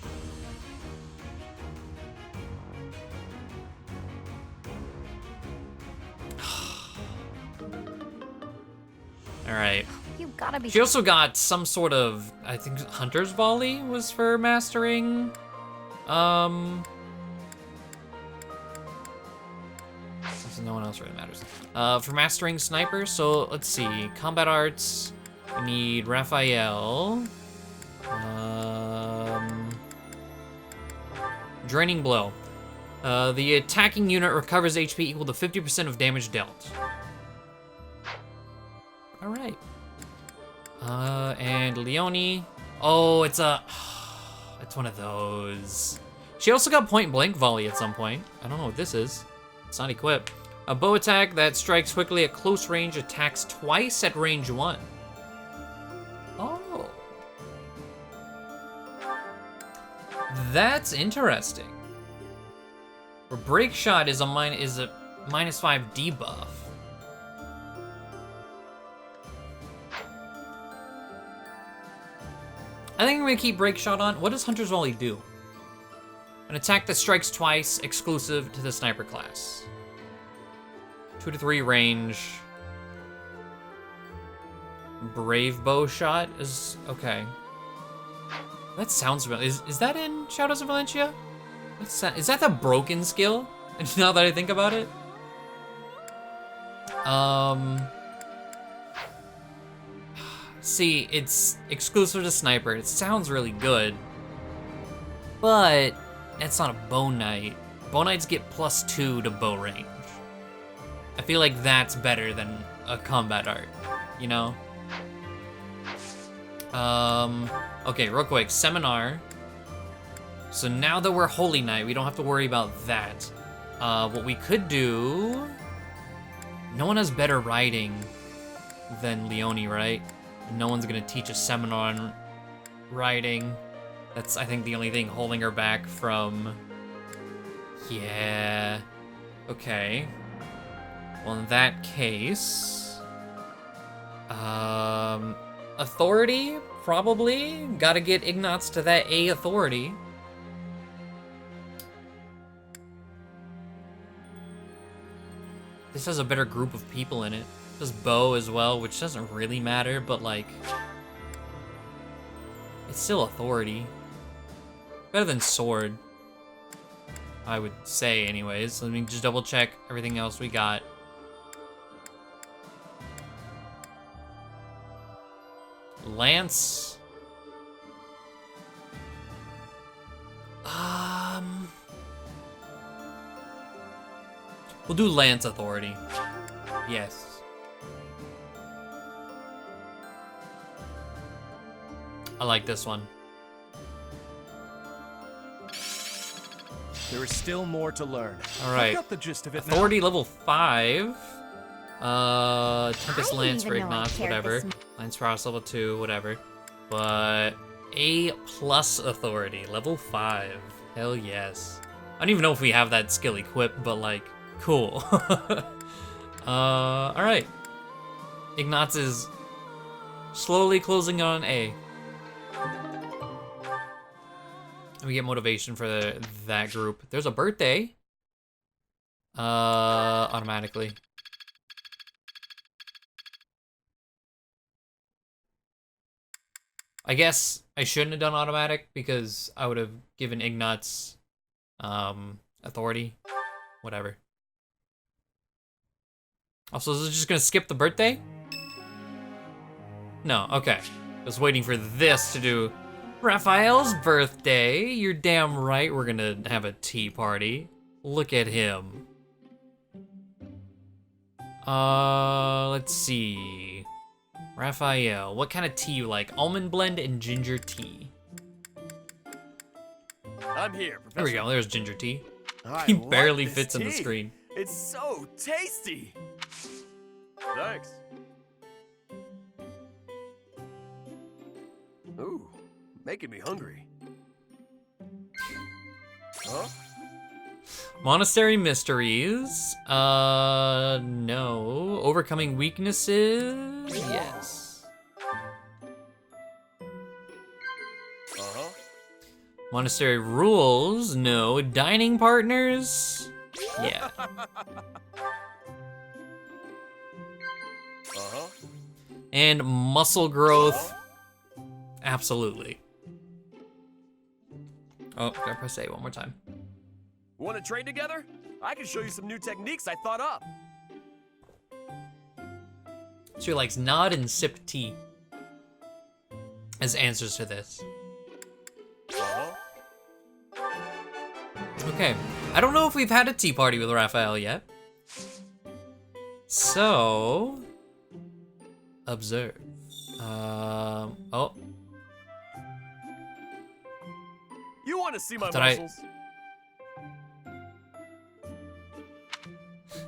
Alright. You gotta be. She also got some sort of, I think Hunter's Volley was for mastering. No one else really matters. For mastering Sniper, so let's see. Combat Arts, we need Raphael. Draining Blow. The attacking unit recovers HP equal to 50% of damage dealt. Alright. And Leonie. Oh, it's one of those. She also got Point Blank Volley at some point. I don't know what this is. It's not equipped. A bow attack that strikes quickly at close range, attacks twice at range 1. Oh. That's interesting. For Break Shot is a -5 debuff. I think I'm gonna keep Break Shot on. What does Hunter's Volley do? An attack that strikes twice, exclusive to the Sniper class. 2 to 3 range. Brave Bow Shot is okay. That sounds familiar. Is that in Shadows of Valencia? Is that the broken skill? Now that I think about it. See, it's exclusive to Sniper. It sounds really good, but it's not a Bow Knight. Bow Knights get +2 to bow range. I feel like that's better than a combat art, you know? Okay, real quick, Seminar. So now that we're Holy Knight, we don't have to worry about that. What we could do... No one has better riding than Leonie, right? No one's gonna teach a seminar on riding. That's, I think, the only thing holding her back from... Yeah... Okay. Well, in that case... Authority? Probably. Gotta get Ignatz to that A authority. This has a better group of people in it. There's bow as well, which doesn't really matter, but like... It's still authority. Better than sword. I would say anyways. Let me just double check everything else we got. Lance. We'll do Lance Authority. Yes. I like this one. There is still more to learn. All right. I've got the gist of it Authority now. level 5. Tempest Lance for Ignatz, whatever. Lance Prowess level 2, whatever. But A+ authority, level 5. Hell yes. I don't even know if we have that skill equipped, but like, Cool. Alright. Ignatz is slowly closing on A. We get motivation for that group. There's a birthday. Automatically. I guess I shouldn't have done automatic because I would have given Ignatz authority. Whatever. Also, is it just gonna skip the birthday? No, okay. I was waiting for this to do Raphael's birthday. You're damn right we're gonna have a tea party. Look at him. Let's see. Raphael, what kind of tea you like? Almond blend and ginger tea. I'm here, Professor. There we go, there's ginger tea. I He like barely this fits in the tea. screen. It's so tasty. Thanks. Ooh, making me hungry. Huh? Monastery mysteries. No. Overcoming weaknesses. Yes. Uh-huh. Monastery rules. No. Dining partners. Yeah. Uh-huh. And muscle growth. Absolutely. Oh, gotta press A one more time. Want to train together? I can show you some new techniques I thought up. She likes nod and sip tea as answers to this. Okay, I don't know if we've had a tea party with Raphael yet. So, observe. Oh. You want to see my Did I- muscles?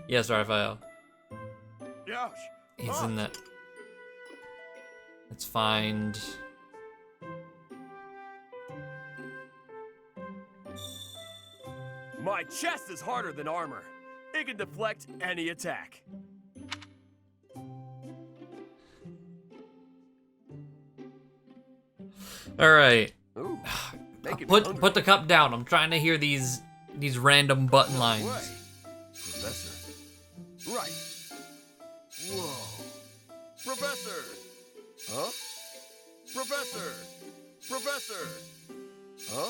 Yes, Raphael. Ouch. He's in that. Let's find. My chest is harder than armor. It can deflect any attack. All right. Ooh, making me Put hungry. put the cup down. I'm trying to hear these random button lines. Right. Professor. Right. Whoa. Professor. Huh? Professor. Professor. Huh?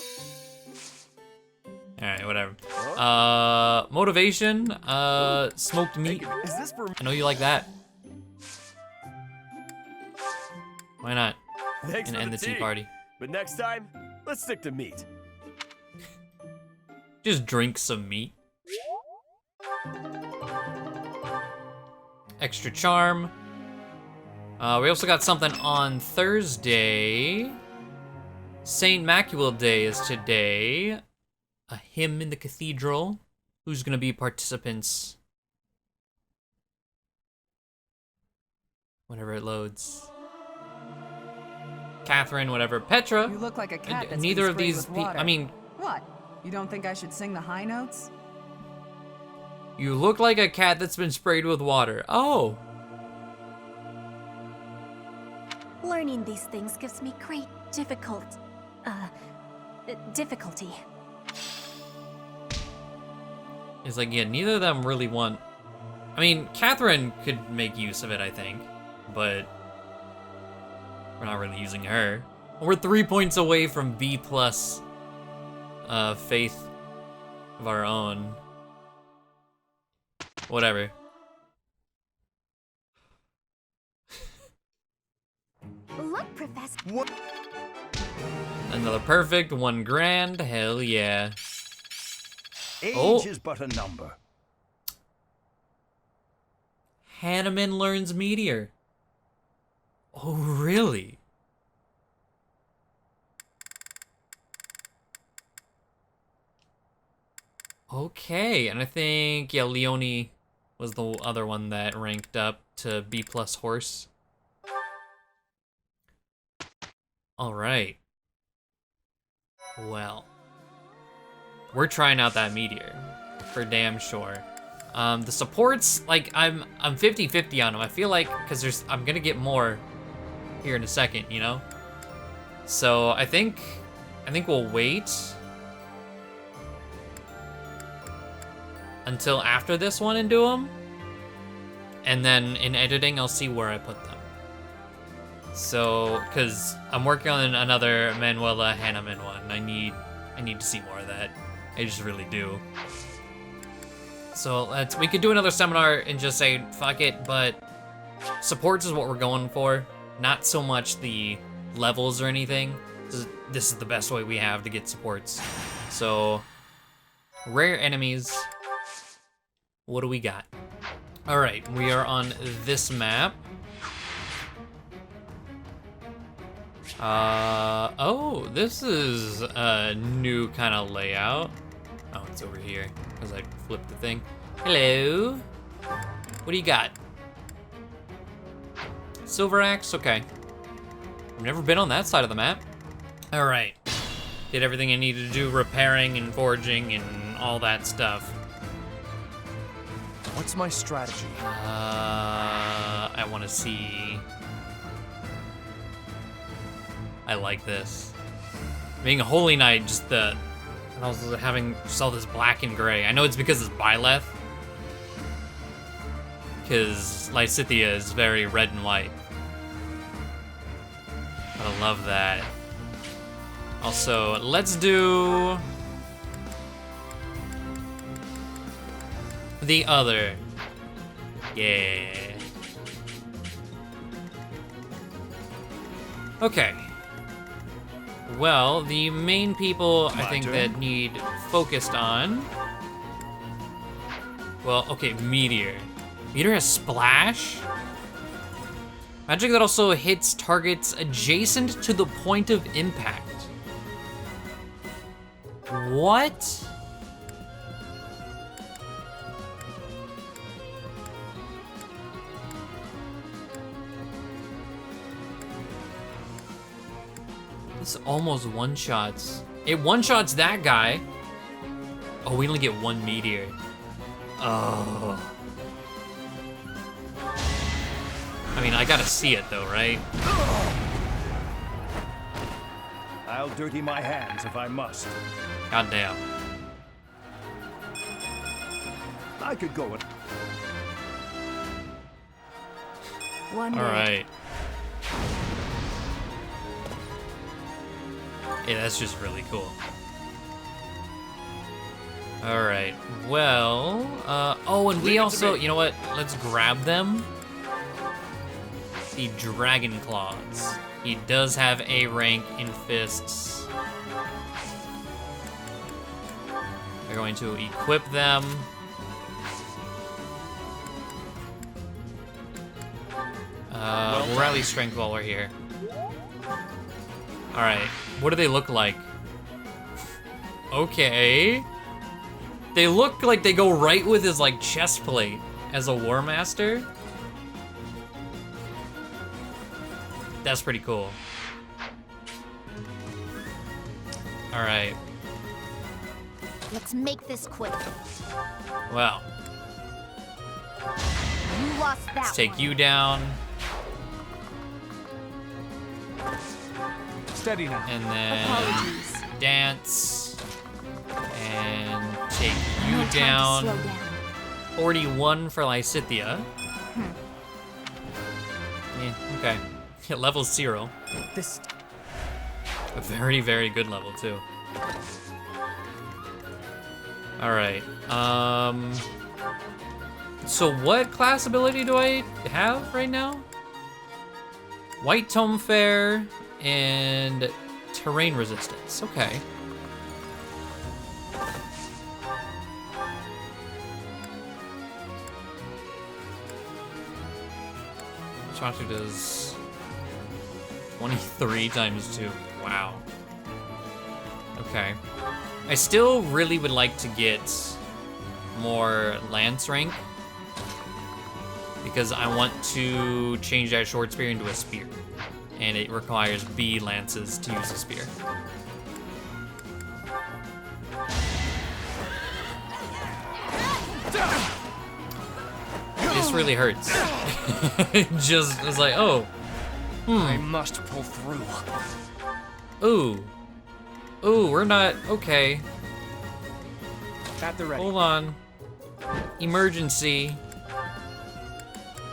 All right, whatever. Motivation. Smoked meat. Is this for I know you like that. Why not? Thanks And for end the tea party. But next time, let's stick to meat. Just drink some meat. Extra charm. We also got something on Thursday. Saint Macula Day is today. A hymn in the cathedral. Who's gonna be participants? Whenever it loads. Catherine, whatever. Petra. You look like a cat that's Neither been of sprayed these with people. water. I mean, What? You don't think I should sing the high notes? you look like a cat that's been sprayed with water. Oh. Learning these things gives me great difficulty. It's like, yeah, neither of them really want. I mean, Catherine could make use of it, I think, but we're not really using her. We're 3 points away from B plus faith of our own. Whatever. Look, Professor. What? Another perfect, 1 grand, hell yeah. Age is but a number. Hanneman learns Meteor. Oh, really? Okay, and I think, yeah, Leone was the other one that ranked up to B plus horse. All right. Well, we're trying out that Meteor, for damn sure. The supports, like, I'm 50-50 on them. I feel like, because I'm gonna get more here in a second, you know? So I think we'll wait until after this one and do them. And then in editing, I'll see where I put them. So, because I'm working on another Manuela Hanneman one. I need to see more of that. I just really do. So we could do another seminar and just say, fuck it, but supports is what we're going for. Not so much the levels or anything. This is the best way we have to get supports. So, rare enemies. What do we got? All right, we are on this map. Oh, this is a new kind of layout. Oh, it's over here, because I flipped the thing. Hello. What do you got? Silver axe, okay. I've never been on that side of the map. All right, did everything I needed to do, repairing and forging and all that stuff. What's my strategy? I want to see. I like this. Being a holy knight, just I was having just all this black and gray. I know it's because it's Byleth. Because Lysithea is very red and white. I love that. Also, let's do the other. Yeah. Okay. Well, the main people I think that need focused on. Well, okay, Meteor. Meteor has Splash. Magic that also hits targets adjacent to the point of impact. What? This almost one-shots. It one-shots that guy. Oh, we only get one meteor. Oh. I mean, I gotta see it though, right? I'll dirty my hands if I must. Goddamn. I could go it. One day. All right. Yeah, that's just really cool. All right. Well, oh, and we also, you know what? Let's grab them. The Dragon Claws. He does have A rank in fists. We're going to equip them. We'll rally strength while we're here. All right, what do they look like? Okay. They look like they go right with his like chest plate as a War Master. That's pretty cool. All right. Let's make this quick. Well, You lost that let's take one. you down. Steady now. And then Apologies. dance. And take you No time to down. slow down. 41 for Lysithea. Yeah, okay. Level 0. This. A very, very good level too. All right. So what class ability do I have right now? White Tome Fair and terrain resistance. Okay. Chatu does 23 times 2. Wow. Okay. I still really would like to get more lance rank because I want to change that short spear into a spear, and it requires B lances to use a spear. really hurts. It just is like, oh. I must pull through. Ooh. Ooh, we're not okay. At the ready. Hold on. Emergency.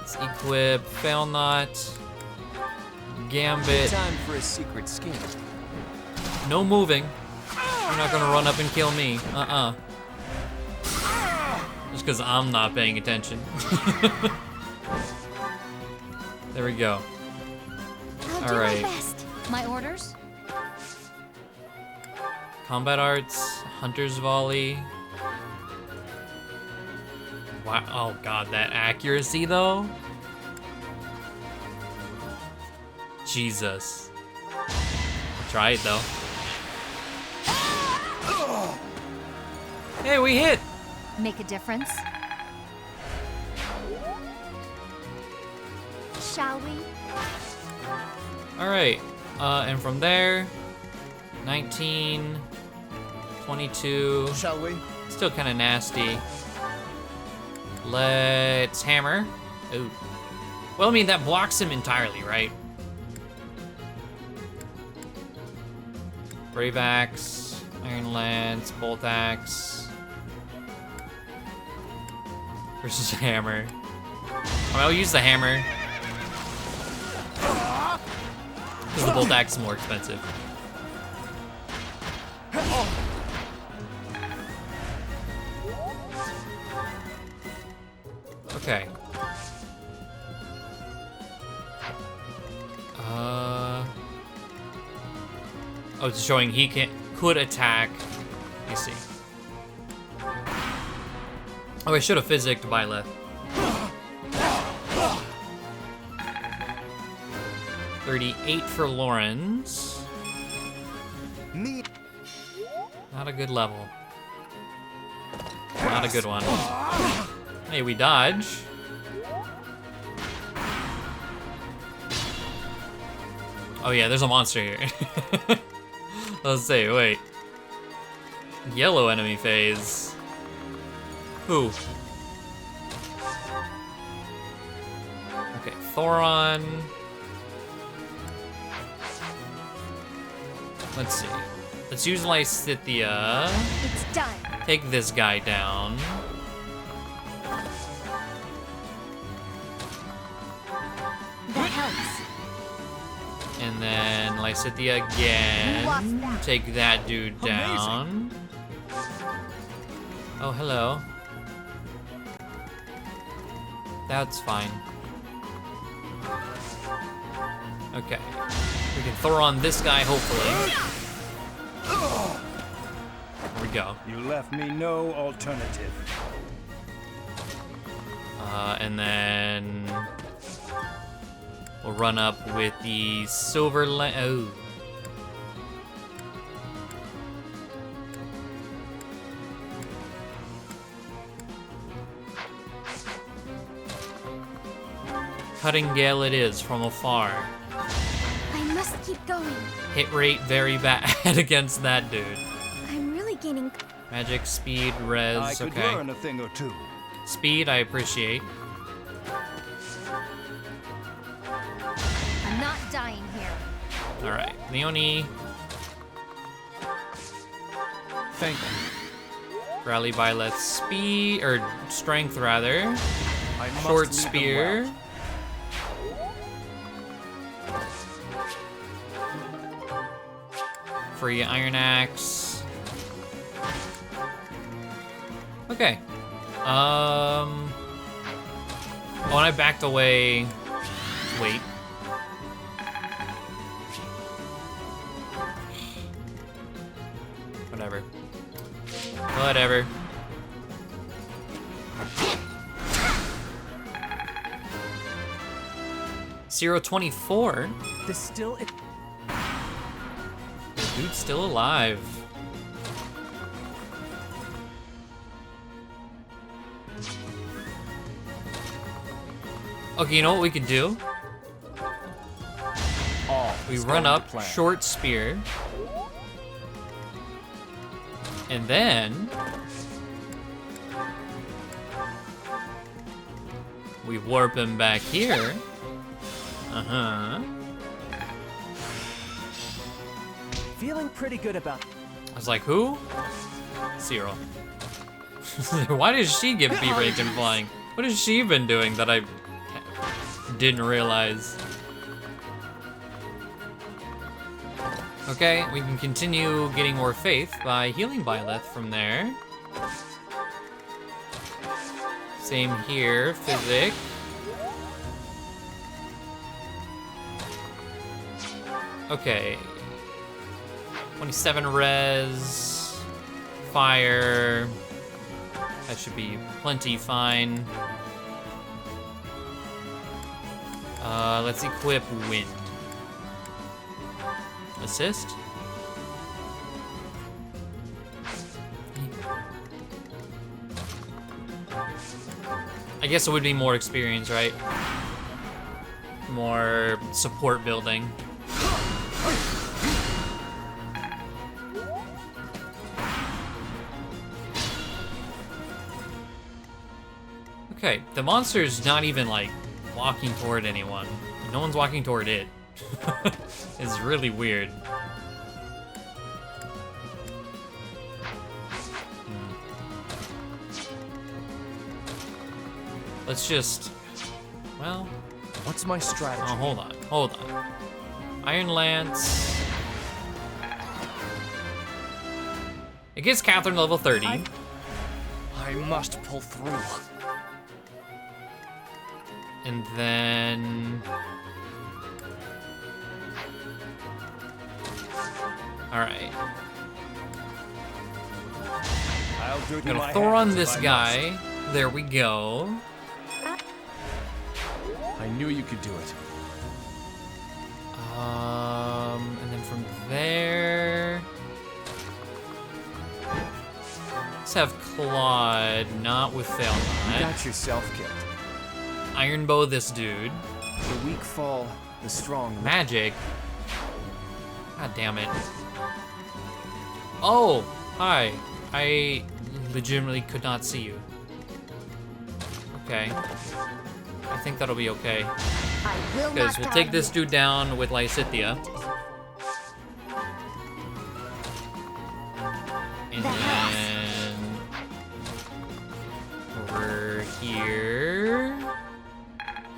Let's equip Fail Not. Gambit. Time for a secret scheme. No moving. You're not gonna run up and kill me. Just because I'm not paying attention. There we go. I'll do Alright. my best. My orders? Combat Arts, Hunter's Volley. Wow, oh god, that accuracy though? Jesus. Try it though. Hey, we hit! Make a difference? Shall we? Alright, and from there, 19, 22. Shall we? Still kind of nasty. Let's hammer. Ooh. Well, I mean, that blocks him entirely, right? Brave Axe, Iron Lance, Bolt Axe. Versus hammer. I mean, I'll use the hammer. Because the Bolt Axe is more expensive. Okay. Oh, it's showing he could attack. Let me see. Oh, I should have physicked Byleth. 38 for Lawrence. Not a good level. Not a good one. Hey, we dodge. Oh yeah, there's a monster here. Let's see, wait. Yellow enemy phase. Who? Okay, Thoron. Let's see. Let's use Lysithea. It's done. Take this guy down. That helps. And then Lysithea again. Take that dude down. Oh, hello. That's fine. Okay. We can throw on this guy, hopefully. There we go. You left me no alternative. And then we'll run up with the silver oh. Cutting Gale it is from afar. I must keep going. Hit rate very bad against that dude. I'm really gaining. Magic, speed, res, I could okay. learn a thing or two. Speed, I appreciate. I'm not dying here. Alright, Leonie. Thank you. Rally Byleth's speed, or strength rather. I must Short lead them spear. well. Free Iron Axe. Okay. Oh, and I backed away. Wait. Whatever. Whatever. $0.24. This still. Dude's still alive. Okay, you know what we could do? We run up, short spear. And then We warp him back here. Uh-huh. Feeling pretty good about. I was like, who? Zero. Why did she get B-Rage and flying? What has she been doing that I didn't realize? Okay, we can continue getting more faith by healing Byleth from there. Same here, Physic. Okay. 27 res. Fire. That should be plenty fine. Let's equip Wind. Assist? I guess it would be more experience, right? More support building. Okay, the monster's not even like walking toward anyone. No one's walking toward it. It's really weird. Let's just, well. What's my strategy? Oh, hold on. Iron Lance. It gets Catherine level 30. I must pull through. And then... Alright. I'm gonna throw on this guy. There we go. I knew you could do it. And then from there... Let's have Claude, not with Fódlan. You got yourself killed. Iron Bow this dude. The weak fall, the strong. Magic. God damn it. Oh, hi. I legitimately could not see you. Okay. I think that'll be okay. Because we'll take this dude down with Lysithea. And then over here.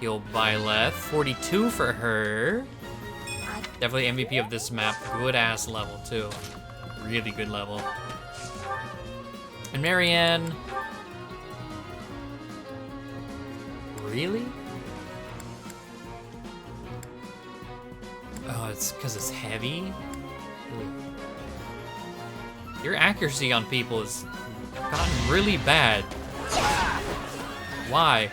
Heal Byleth. 42 for her. Definitely MVP of this map. Good ass level too. Really good level. And Marianne. Really? Oh, it's because it's heavy? Your accuracy on people has gotten really bad. Why?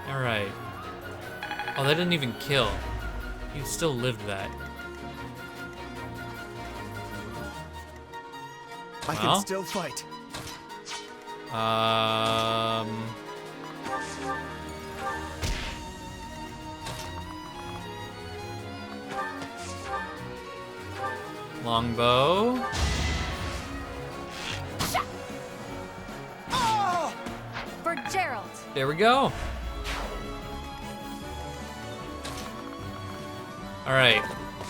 Alright. Oh, that didn't even kill. You still lived that. I can still fight. Longbow. For Gerald. There we go. All right.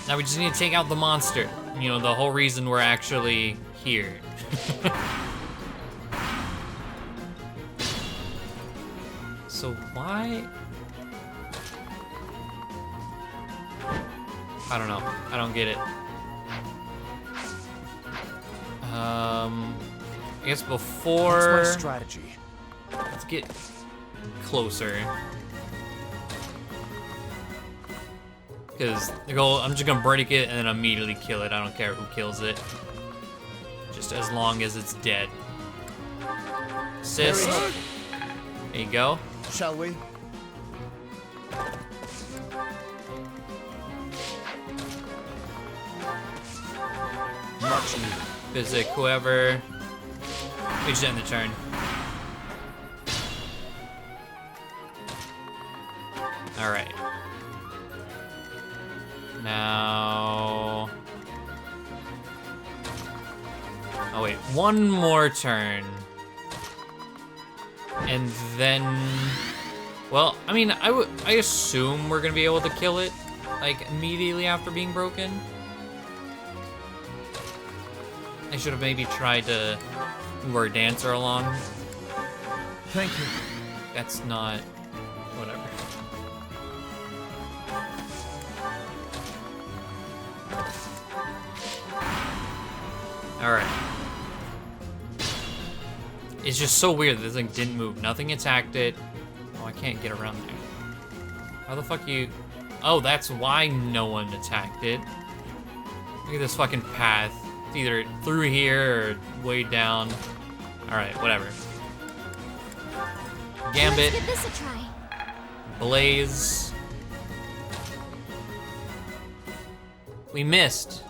Now we just need to take out the monster. You know, the whole reason we're actually here. So why? I don't know. I don't get it. I guess before... What's my strategy? Let's get closer. Because the goal, I'm just gonna break it and then immediately kill it. I don't care who kills it. Just as long as it's dead. Assist. There you go. Shall we? Much needed. Physic, whoever. We just end the turn. Alright. Now... Oh wait, one more turn. And then, well, I mean, I assume we're gonna be able to kill it, like, immediately after being broken. I should have maybe tried to move our dancer along. Thank you. That's not, whatever. All right. It's just so weird that this thing didn't move. Nothing attacked it. Oh, I can't get around there. How the fuck you... Oh, that's why no one attacked it. Look at this fucking path. It's either through here or way down. Alright, whatever. Gambit. Let's give this a try. Blaze. We missed.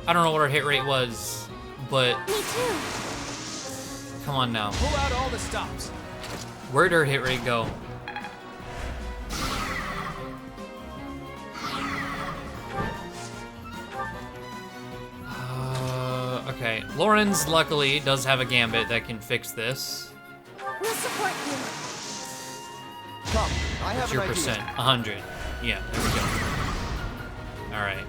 I don't know what our hit rate was, but... Me too. Come on now. Pull out all the stops. Where'd her hit rate go? Okay. Lauren's luckily does have a gambit that can fix this. We'll support you. Come, I have What's your an idea. percent? 100. Yeah, there we go. Alright.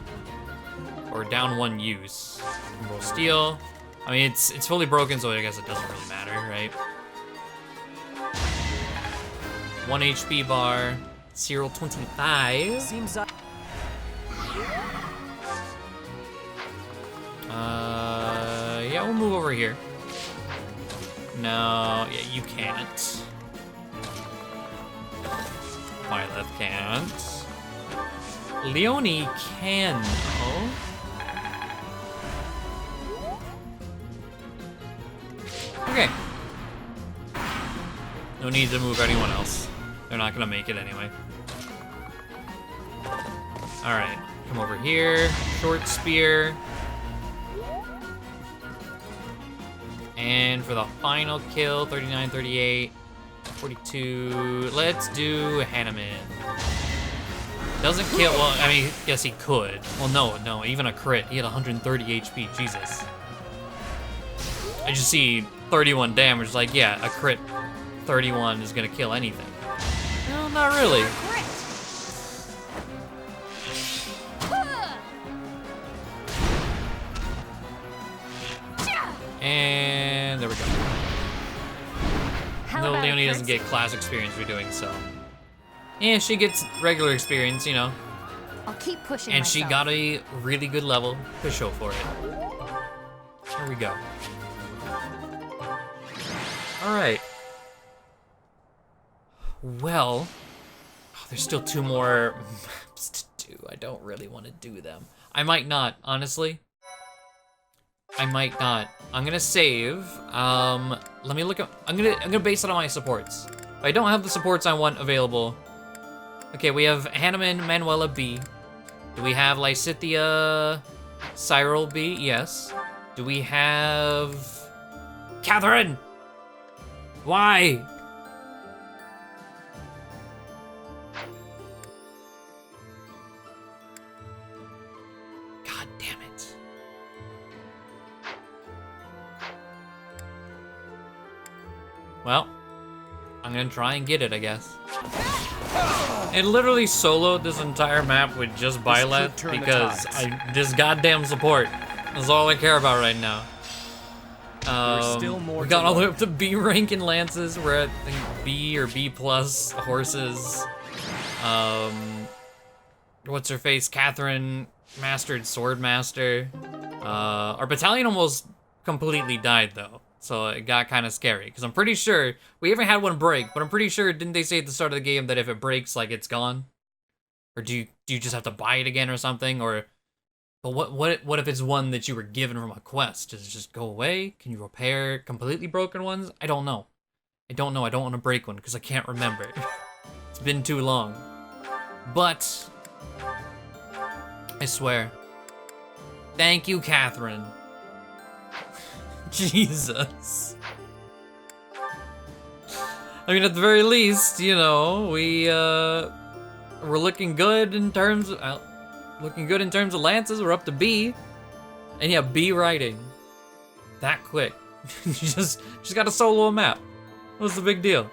Or down 1 use. Roll steel. I mean, it's fully broken, so I guess it doesn't really matter, right? 1 HP bar. 0.25. Seems Yeah, we'll move over here. No, yeah, you can't. My left can't. Leonie can, though. Okay. No need to move anyone else. They're not gonna make it anyway. Alright, come over here. Short spear. And for the final kill, 39, 38, 42, let's do Hanneman. Doesn't kill, well, I mean, yes, he could. Well, no, even a crit. He had 130 HP, Jesus. I just see 31 damage, like, yeah, a crit 31 is gonna kill anything. No, not really. And there we go. No, Leonie doesn't get class experience for doing so. Yeah, she gets regular experience, you know. I'll keep pushing And myself. she got a really good level to show for it. There we go. Alright. Well, there's still 2 more maps to do. I don't really want to do them. I might not, honestly. I might not. I'm gonna save. Let me look up. I'm gonna base it on my supports. If I don't have the supports I want available. Okay, we have Hanneman, Manuela B. Do we have Lysithea, Cyril B? Yes. Do we have Catherine? Why? God damn it. Well, I'm gonna try and get it, I guess. It literally soloed this entire map with just Byleth because this goddamn support. That's all I care about right now. We got all the way up to B rank in lances. We're at, I think, B or B plus horses. What's her face? Catherine mastered sword master. Our battalion almost completely died though, so it got kind of scary because I'm pretty sure we haven't had one break, but I'm pretty sure, didn't they say at the start of the game that if it breaks, like, it's gone? Or do you just have to buy it again or something? Or but what if it's one that you were given from a quest? Does it just go away? Can you repair completely broken ones? I don't know. I don't want to break one because I can't remember. It's been too long. But I swear. Thank you, Catherine. Jesus. I mean, at the very least, you know, we're looking good in terms of lances. We're up to B, and yeah, B writing that quick. You just gotta solo a map. What's the big deal?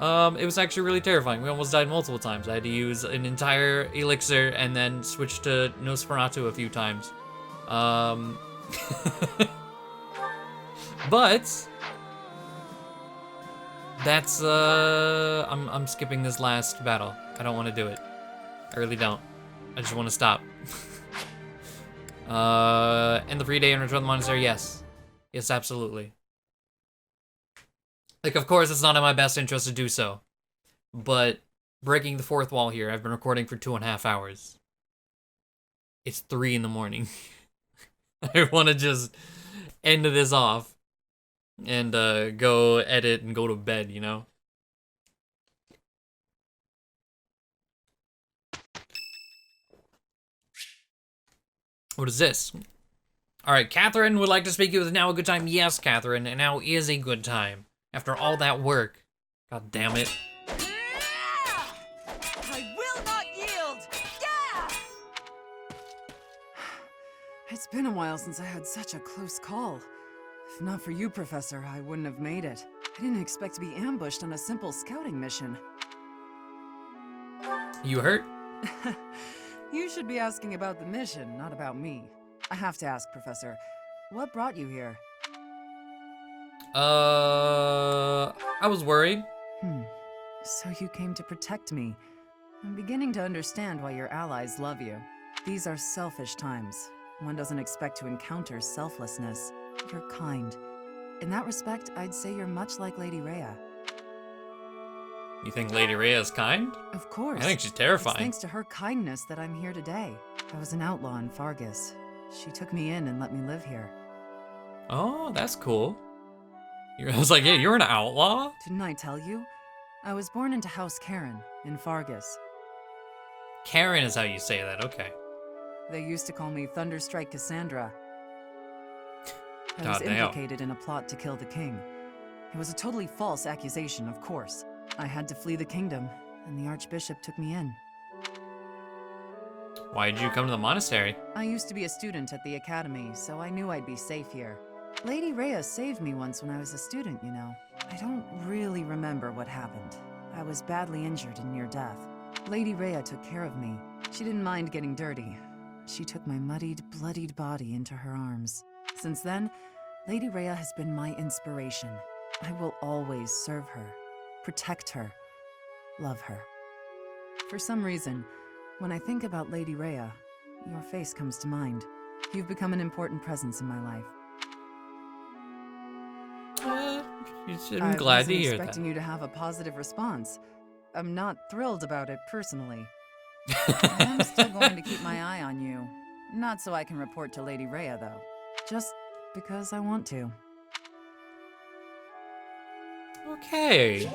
It was actually really terrifying. We almost died multiple times. I had to use an entire elixir and then switch to Nosferatu a few times. But that's I'm skipping this last battle. I don't want to do it. I really don't. I just want to stop. End the free day and return to the monastery. Yes, absolutely. Like, of course, it's not in my best interest to do so, but breaking the fourth wall here. I've been recording for 2.5 hours. It's 3 in the morning. I want to just end this off and go edit and go to bed, you know? What is this? Alright, Catherine would like to speak to you. Is now a good time? Yes, Catherine, and now is a good time. After all that work. God damn it. I will not yield! Yeah! It's been a while since I had such a close call. If not for you, Professor, I wouldn't have made it. I didn't expect to be ambushed on a simple scouting mission. You hurt? You should be asking about the mission, not about me. I have to ask, Professor, what brought you here? I was worried. So you came to protect me. I'm beginning to understand why your allies love you. These are selfish times. One doesn't expect to encounter selflessness. You're kind. In that respect, I'd say you're much like Lady Rhea. You think Lady Rhea is kind? Of course. I think she's terrifying. It's thanks to her kindness that I'm here today. I was an outlaw in Fargus. She took me in and let me live here. Oh, that's cool. I was like, yeah, you're an outlaw? Didn't I tell you? I was born into House Karen in Fargus. Karen is how you say that, okay. They used to call me Thunderstrike Cassandra. I was Goddamn. implicated in a plot to kill the king. It was a totally false accusation, of course. I had to flee the kingdom, and the Archbishop took me in. Why did you come to the monastery? I used to be a student at the academy, so I knew I'd be safe here. Lady Rhea saved me once when I was a student, you know. I don't really remember what happened. I was badly injured and near death. Lady Rhea took care of me. She didn't mind getting dirty. She took my muddied, bloodied body into her arms. Since then, Lady Rhea has been my inspiration. I will always serve her, protect her, love her. For some reason, when I think about Lady Rhea, your face comes to mind. You've become an important presence in my life. I'm glad to hear that. I wasn't expecting you to have a positive response. I'm not thrilled about it personally. I'm still going to keep my eye on you. Not so I can report to Lady Rhea, though. Just because I want to. Okay.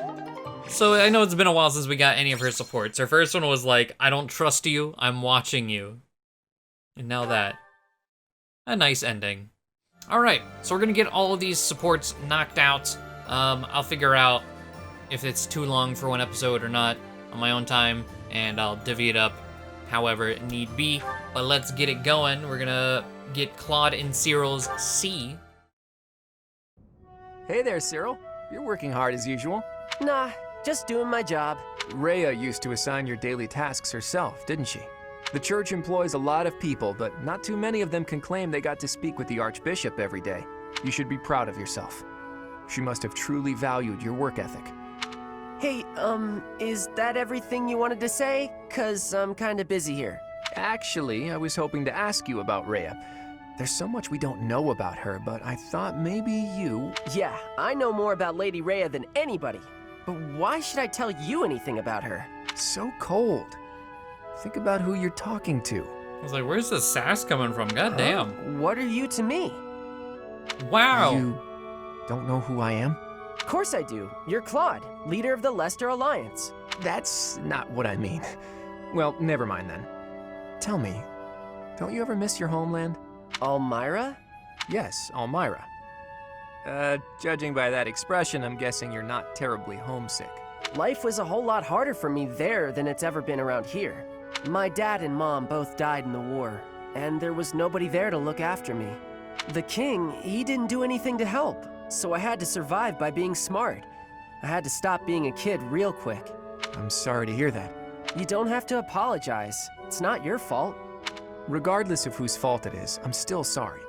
So I know it's been a while since we got any of her supports. Her first one was like, I don't trust you, I'm watching you. And now that. A nice ending. Alright, so we're gonna get all of these supports knocked out. I'll figure out if it's too long for one episode or not on my own time, and I'll divvy it up however it need be. But let's get it going. We're gonna get Claude and Cyril's C. Hey there, Cyril. You're working hard as usual. Nah, just doing my job. Rhea used to assign your daily tasks herself, didn't she? The church employs a lot of people, but not too many of them can claim they got to speak with the Archbishop every day. You should be proud of yourself. She must have truly valued your work ethic. Hey, is that everything you wanted to say? 'Cause I'm kinda busy here. Actually, I was hoping to ask you about Rhea. There's so much we don't know about her, but I thought maybe you... Yeah, I know more about Lady Rhea than anybody. But why should I tell you anything about her? So cold. Think about who you're talking to. I was like, where's the sass coming from? God damn. What are you to me? Wow. You don't know who I am? Of course I do. You're Claude, leader of the Leicester Alliance. That's not what I mean. Well, never mind then. Tell me, don't you ever miss your homeland? Almyra? Yes, Almyra. Judging by that expression, I'm guessing you're not terribly homesick. Life was a whole lot harder for me there than it's ever been around here. My dad and mom both died in the war, and there was nobody there to look after me. The king, he didn't do anything to help, so I had to survive by being smart. I had to stop being a kid real quick. I'm sorry to hear that. You don't have to apologize. It's not your fault. Regardless of whose fault it is, I'm still sorry.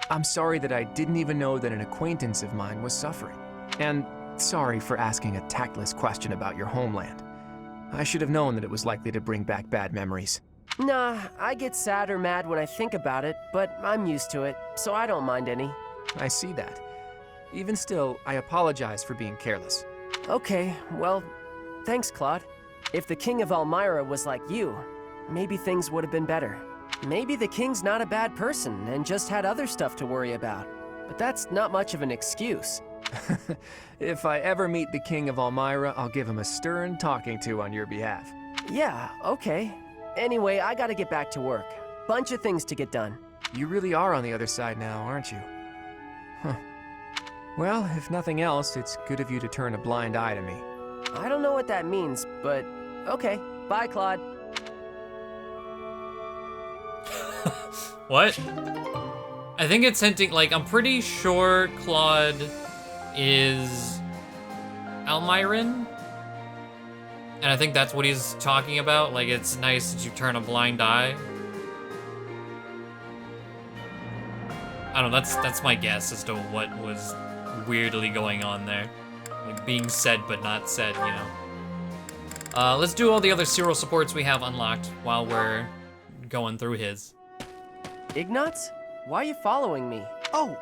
I'm sorry that I didn't even know that an acquaintance of mine was suffering. And sorry for asking a tactless question about your homeland. I should have known that it was likely to bring back bad memories. Nah, I get sad or mad when I think about it, but I'm used to it, so I don't mind any. I see that. Even still, I apologize for being careless. Okay, well, thanks, Claude. If the King of Elmira was like you, maybe things would have been better. Maybe the King's not a bad person and just had other stuff to worry about. But that's not much of an excuse. If I ever meet the King of Elmira, I'll give him a stern talking to on your behalf. Yeah, okay. Anyway, I gotta get back to work. Bunch of things to get done. You really are on the other side now, aren't you? Huh. Well, if nothing else, it's good of you to turn a blind eye to me. I don't know what that means, but okay. Bye, Claude. What? I think it's hinting, like, I'm pretty sure Claude is Elmiran. And I think that's what he's talking about. Like, it's nice that you turn a blind eye. I don't know, that's my guess as to what was weirdly going on there. Like, being said but not said, you know. Let's do all the other Cyril supports we have unlocked while we're going through his. Ignatz? Why are you following me? Oh,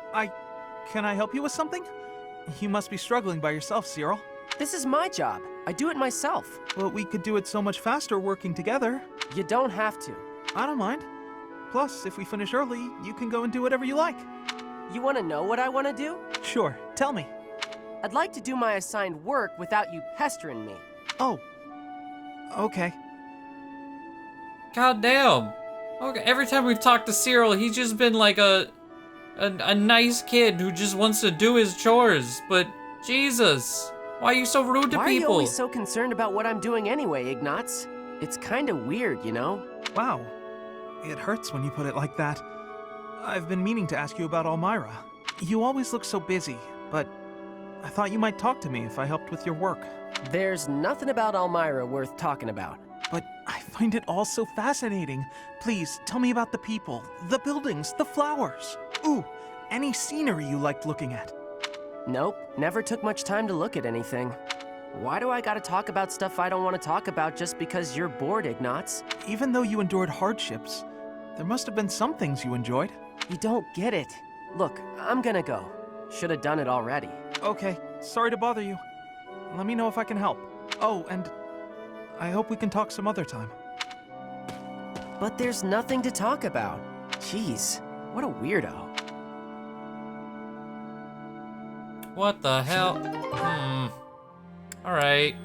can I help you with something? You must be struggling by yourself, Cyril. This is my job. I do it myself. Well, we could do it so much faster working together. You don't have to. I don't mind. Plus, if we finish early, you can go and do whatever you like. You want to know what I want to do? Sure, tell me. I'd like to do my assigned work without you pestering me. Oh, okay. God damn. Okay, every time we've talked to Cyril, he's just been like a nice kid who just wants to do his chores. But Jesus, why are you so rude to people? Why are you always so concerned about what I'm doing anyway, Ignatz? It's kind of weird, you know? Wow, it hurts when you put it like that. I've been meaning to ask you about Elmira. You always look so busy, but I thought you might talk to me if I helped with your work. There's nothing about Elmira worth talking about. But I find it all so fascinating. Please, tell me about the people, the buildings, the flowers. Ooh, any scenery you liked looking at. Nope, never took much time to look at anything. Why do I gotta talk about stuff I don't want to talk about just because you're bored, Ignatz? Even though you endured hardships, there must have been some things you enjoyed. You don't get it. Look, I'm gonna go. Should have done it already. Okay, sorry to bother you. Let me know if I can help. Oh, and I hope we can talk some other time. But there's nothing to talk about. Jeez, what a weirdo. What the hell? Alright.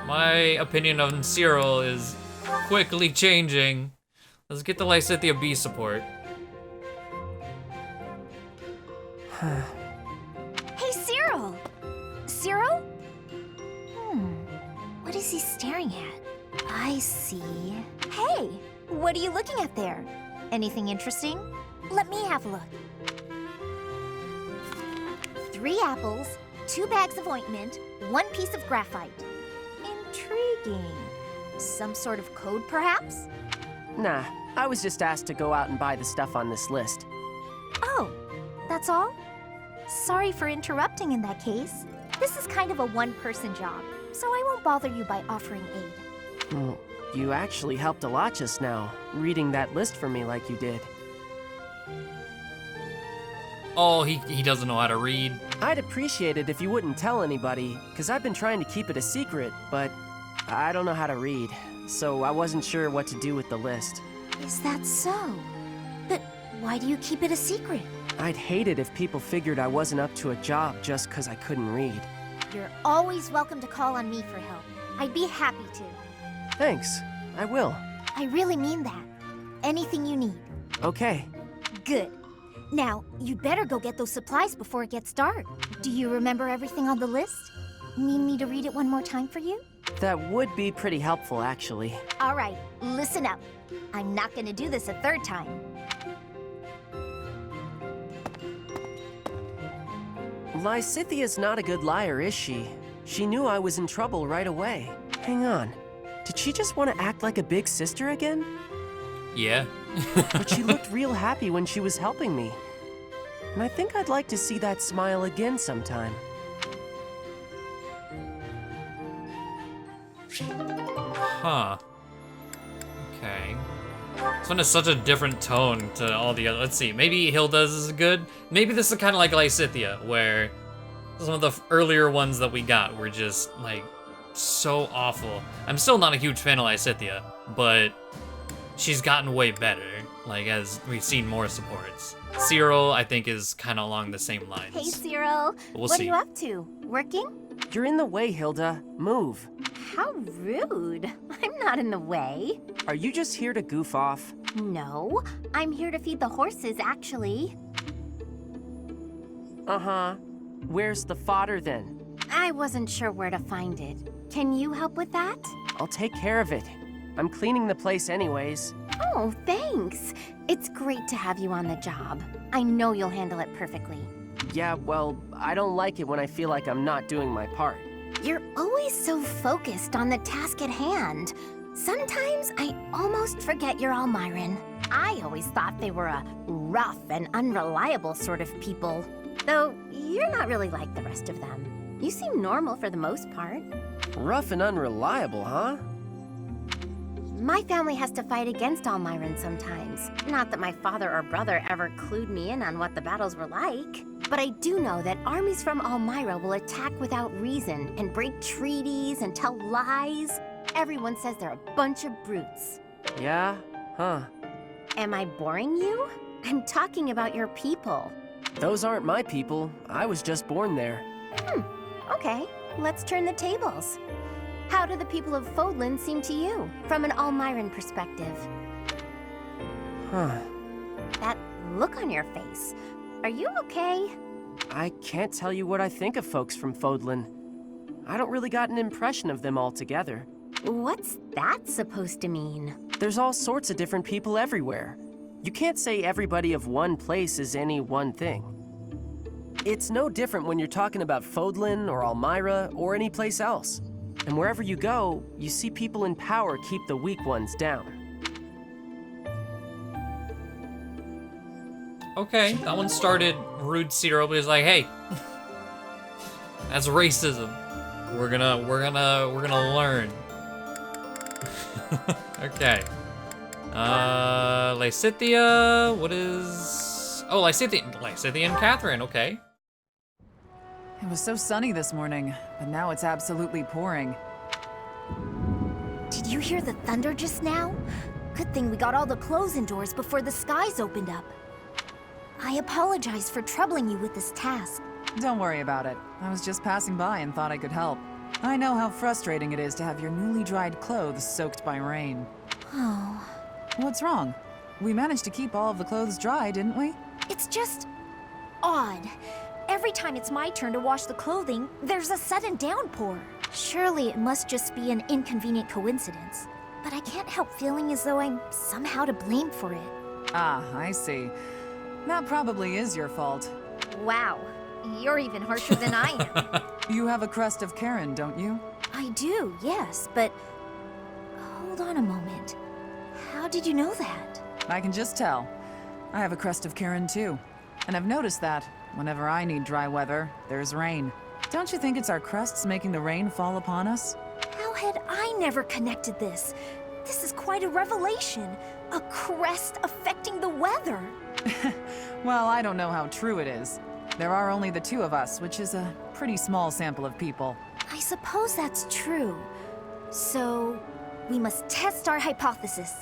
My opinion on Cyril is quickly changing. Let's get the Lysithea B support. Hey, Cyril! Cyril? What is he staring at? I see. Hey, what are you looking at there? Anything interesting? Let me have a look. 3 apples, 2 bags of ointment, 1 piece of graphite. Intriguing. Some sort of code, perhaps? Nah, I was just asked to go out and buy the stuff on this list. Oh, that's all? Sorry for interrupting in that case. This is kind of a one-person job, so I won't bother you by offering aid. Well, you actually helped a lot just now, reading that list for me like you did. Oh, he doesn't know how to read. I'd appreciate it if you wouldn't tell anybody, because I've been trying to keep it a secret, but I don't know how to read, so I wasn't sure what to do with the list. Is that so? But why do you keep it a secret? I'd hate it if people figured I wasn't up to a job just because I couldn't read. You're always welcome to call on me for help. I'd be happy to. Thanks, I will. I really mean that. Anything you need. Okay. Good. Now, you'd better go get those supplies before it gets dark. Do you remember everything on the list? Need me to read it one more time for you? That would be pretty helpful, actually. All right, listen up. I'm not gonna do this a third time. Lysithea's not a good liar, is she? She knew I was in trouble right away. Hang on. Did she just want to act like a big sister again? Yeah. But she looked real happy when she was helping me. And I think I'd like to see that smile again sometime. Huh. Okay. This one has such a different tone to all the other. Let's see. Maybe Hilda's is good. Maybe this is kind of like Lysithea, where some of the earlier ones that we got were just like so awful. I'm still not a huge fan of Lysithea, but she's gotten way better. Like as we've seen more supports. Cyril, I think, is kind of along the same lines. Hey, Cyril. We'll what see. are you up to? Working? You're in the way, Hilda. Move. How rude. I'm not in the way. Are you just here to goof off? No, I'm here to feed the horses, actually. Uh-huh. Where's the fodder then? I wasn't sure where to find it. Can you help with that? I'll take care of it. I'm cleaning the place anyways. Oh, thanks. It's great to have you on the job. I know you'll handle it perfectly. Yeah, well, I don't like it when I feel like I'm not doing my part. You're always so focused on the task at hand. Sometimes I almost forget you're Almyran. I always thought they were a rough and unreliable sort of people. Though you're not really like the rest of them. You seem normal for the most part. Rough and unreliable, huh? My family has to fight against Almyran sometimes. Not that my father or brother ever clued me in on what the battles were like. But I do know that armies from Almyra will attack without reason and break treaties and tell lies. Everyone says they're a bunch of brutes. Yeah? Huh. Am I boring you? I'm talking about your people. Those aren't my people. I was just born there. Okay, let's turn the tables. How do the people of Fódlan seem to you, from an Almyran perspective? Huh. That look on your face. Are you okay? I can't tell you what I think of folks from Fódlan. I don't really got an impression of them altogether. What's that supposed to mean? There's all sorts of different people everywhere. You can't say everybody of one place is any one thing. It's no different when you're talking about Fódlan or Almyra or any place else. And wherever you go, you see people in power keep the weak ones down. Okay, that one started rude Cyril, but he's like, hey, that's racism. We're gonna learn. Okay. Lysithea, what is... Oh, Lysithea and Catherine, okay. It was so sunny this morning, but now it's absolutely pouring. Did you hear the thunder just now? Good thing we got all the clothes indoors before the skies opened up. I apologize for troubling you with this task. Don't worry about it. I was just passing by and thought I could help. I know how frustrating it is to have your newly dried clothes soaked by rain. Oh. What's wrong? We managed to keep all of the clothes dry, didn't we? It's just odd. Every time it's my turn to wash the clothing, there's a sudden downpour. Surely it must just be an inconvenient coincidence. But I can't help feeling as though I'm somehow to blame for it. Ah, I see. That probably is your fault. Wow, you're even harsher than I am. You have a crest of Karen, don't you? I do, yes, but... Hold on a moment. How did you know that? I can just tell. I have a crest of Karen too. And I've noticed that whenever I need dry weather, there's rain. Don't you think it's our crests making the rain fall upon us? How had I never connected this? This is quite a revelation. A crest affecting the weather. Well, I don't know how true it is. There are only the two of us, which is a pretty small sample of people. I suppose that's true. So, we must test our hypothesis.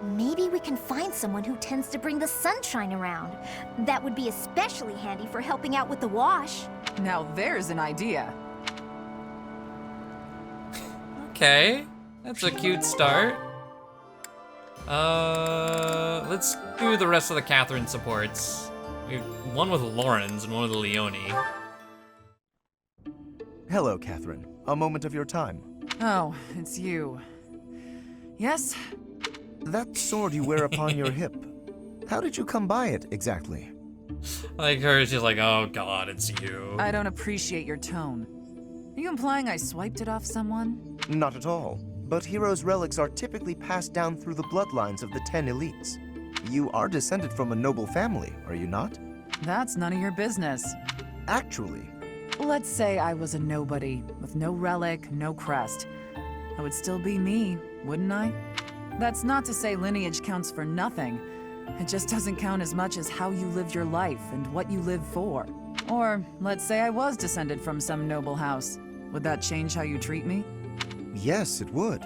Maybe we can find someone who tends to bring the sunshine around. That would be especially handy for helping out with the wash. Now there's an idea. Okay, that's a cute start. Let's do the rest of the Catherine supports. We have one with Lawrence and one with Leone. Hello, Catherine. A moment of your time. Oh, it's you. Yes? That sword you wear upon your hip. How did you come by it, exactly? Like her, she's like, oh god, it's you. I don't appreciate your tone. Are you implying I swiped it off someone? Not at all. But heroes' relics are typically passed down through the bloodlines of the 10 elites. You are descended from a noble family, are you not? That's none of your business. Actually. Let's say I was a nobody, with no relic, no crest. I would still be me, wouldn't I? That's not to say lineage counts for nothing. It just doesn't count as much as how you lived your life and what you live for. Or, let's say I was descended from some noble house. Would that change how you treat me? Yes, it would.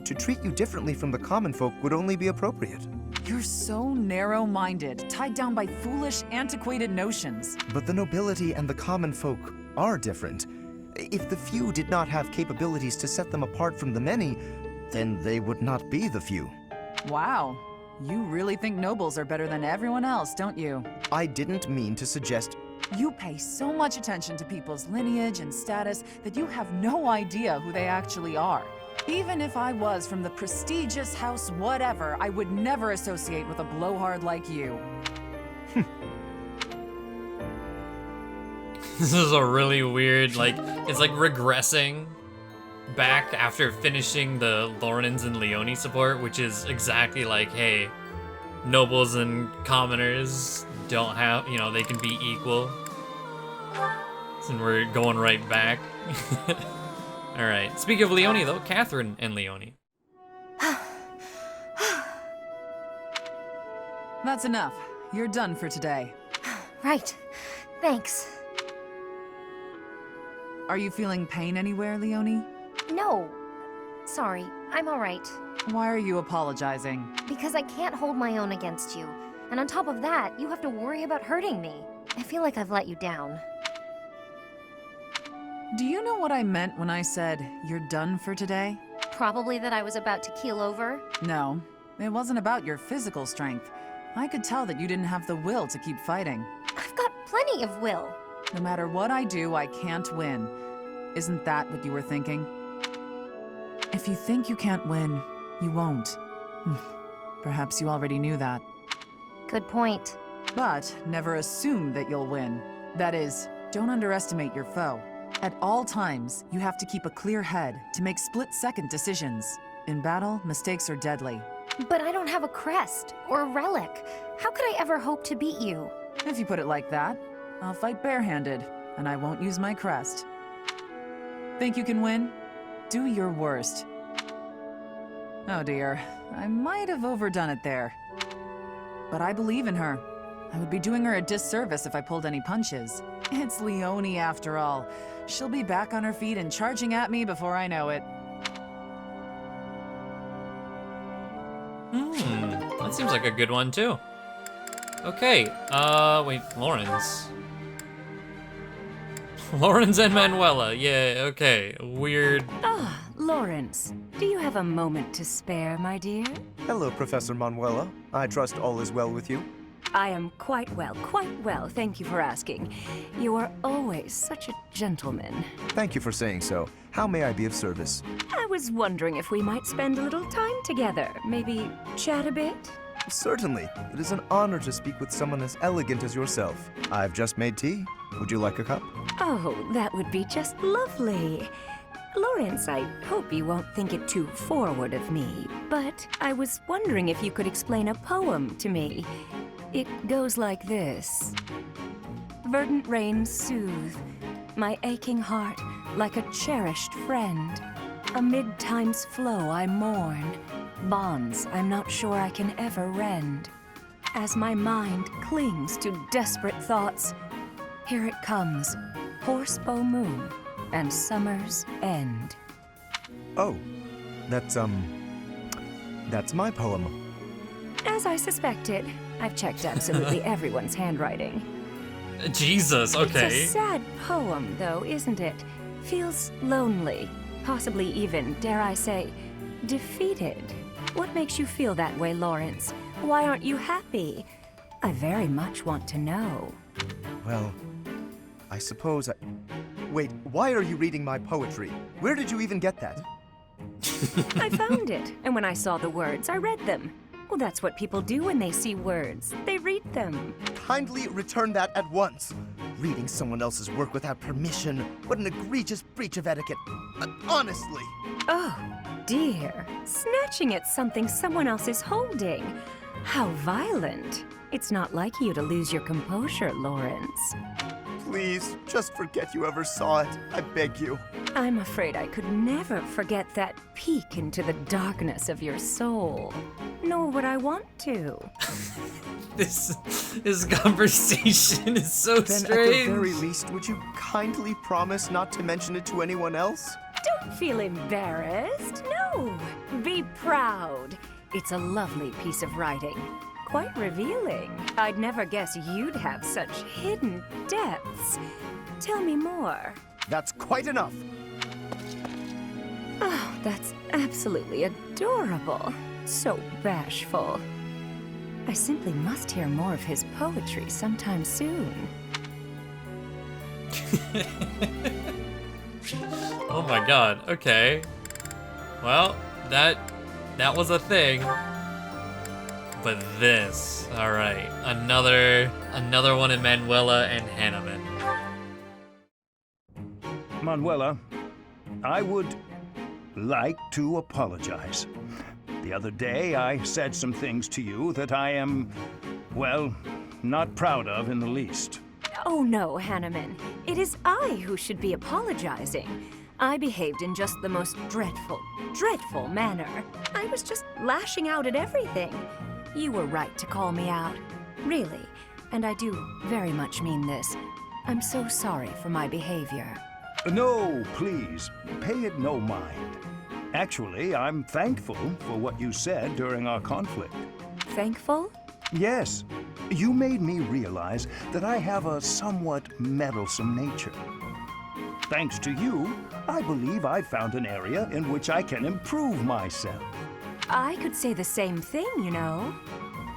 To treat you differently from the common folk would only be appropriate. You're so narrow-minded, tied down by foolish, antiquated notions. But the nobility and the common folk are different. If the few did not have capabilities to set them apart from the many, then they would not be the few. Wow. You really think nobles are better than everyone else, don't you? I didn't mean to suggest... You pay so much attention to people's lineage and status that you have no idea who they actually are. Even if I was from the prestigious house whatever, I would never associate with a blowhard like you. This is a really weird, like, it's like regressing back after finishing the Lawrence and Leone support, which is exactly like, hey, nobles and commoners don't have, you know, they can be equal. And we're going right back. Alright, speaking of Leone though, Catherine and Leone. That's enough. You're done for today. Right. Thanks. Are you feeling pain anywhere, Leone? No. Sorry, I'm alright. Why are you apologizing? Because I can't hold my own against you. And on top of that, you have to worry about hurting me. I feel like I've let you down. Do you know what I meant when I said, you're done for today? Probably that I was about to keel over. No, it wasn't about your physical strength. I could tell that you didn't have the will to keep fighting. I've got plenty of will. No matter what I do, I can't win. Isn't that what you were thinking? If you think you can't win, you won't. Perhaps you already knew that. Good point. But never assume that you'll win. That is, don't underestimate your foe. At all times, you have to keep a clear head to make split-second decisions. In battle, mistakes are deadly. But I don't have a crest or a relic. How could I ever hope to beat you? If you put it like that, I'll fight barehanded, and I won't use my crest. Think you can win? Do your worst. Oh dear, I might have overdone it there. But I believe in her. I would be doing her a disservice if I pulled any punches. It's Leone after all. She'll be back on her feet and charging at me before I know it. That seems like a good one too. Okay, wait, Lawrence. Lawrence and Manuela, yeah, okay, weird. Ah, Lawrence, do you have a moment to spare, my dear? Hello, Professor Manuela. I trust all is well with you. I am quite well, thank you for asking. You are always such a gentleman. Thank you for saying so. How may I be of service? I was wondering if we might spend a little time together, maybe chat a bit? Certainly. It is an honor to speak with someone as elegant as yourself. I've just made tea. Would you like a cup? Oh, that would be just lovely. Lawrence, I hope you won't think it too forward of me, but I was wondering if you could explain a poem to me. It goes like this. Verdant rains soothe my aching heart like a cherished friend. Amid time's flow I mourn, bonds I'm not sure I can ever rend. As my mind clings to desperate thoughts, here it comes, horsebow moon and summer's end. Oh, that's my poem. As I suspected, I've checked absolutely everyone's handwriting. Jesus, okay. It's a sad poem, though, isn't it? Feels lonely, possibly even, dare I say, defeated. What makes you feel that way, Lawrence? Why aren't you happy? I very much want to know. Well, I suppose I... Wait, why are you reading my poetry? Where did you even get that? I found it, and when I saw the words, I read them. Well, that's what people do when they see words. They read them. Kindly return that at once. Reading someone else's work without permission. What an egregious breach of etiquette. Honestly. Oh, dear. Snatching at something someone else is holding. How violent. It's not like you to lose your composure, Lawrence. Please, just forget you ever saw it. I beg you. I'm afraid I could never forget that peek into the darkness of your soul. Nor would I want to. This conversation is so then strange. At the very least, would you kindly promise not to mention it to anyone else? Don't feel embarrassed. No. Be proud. It's a lovely piece of writing. Quite revealing. I'd never guess you'd have such hidden depths. Tell me more. That's quite enough. Oh, that's absolutely adorable. So bashful. I simply must hear more of his poetry sometime soon. Oh my god, okay. Well, that was a thing. But this, alright. Another one in Manuela and Hanneman. Manuela, I would like to apologize. The other day, I said some things to you that I am, well, not proud of in the least. Oh no, Hanneman. It is I who should be apologizing. I behaved in just the most dreadful, dreadful manner. I was just lashing out at everything. You were right to call me out. Really. And I do very much mean this. I'm so sorry for my behavior. No, please, pay it no mind. Actually, I'm thankful for what you said during our conflict. Thankful? Yes. You made me realize that I have a somewhat meddlesome nature. Thanks to you, I believe I've found an area in which I can improve myself. I could say the same thing, you know.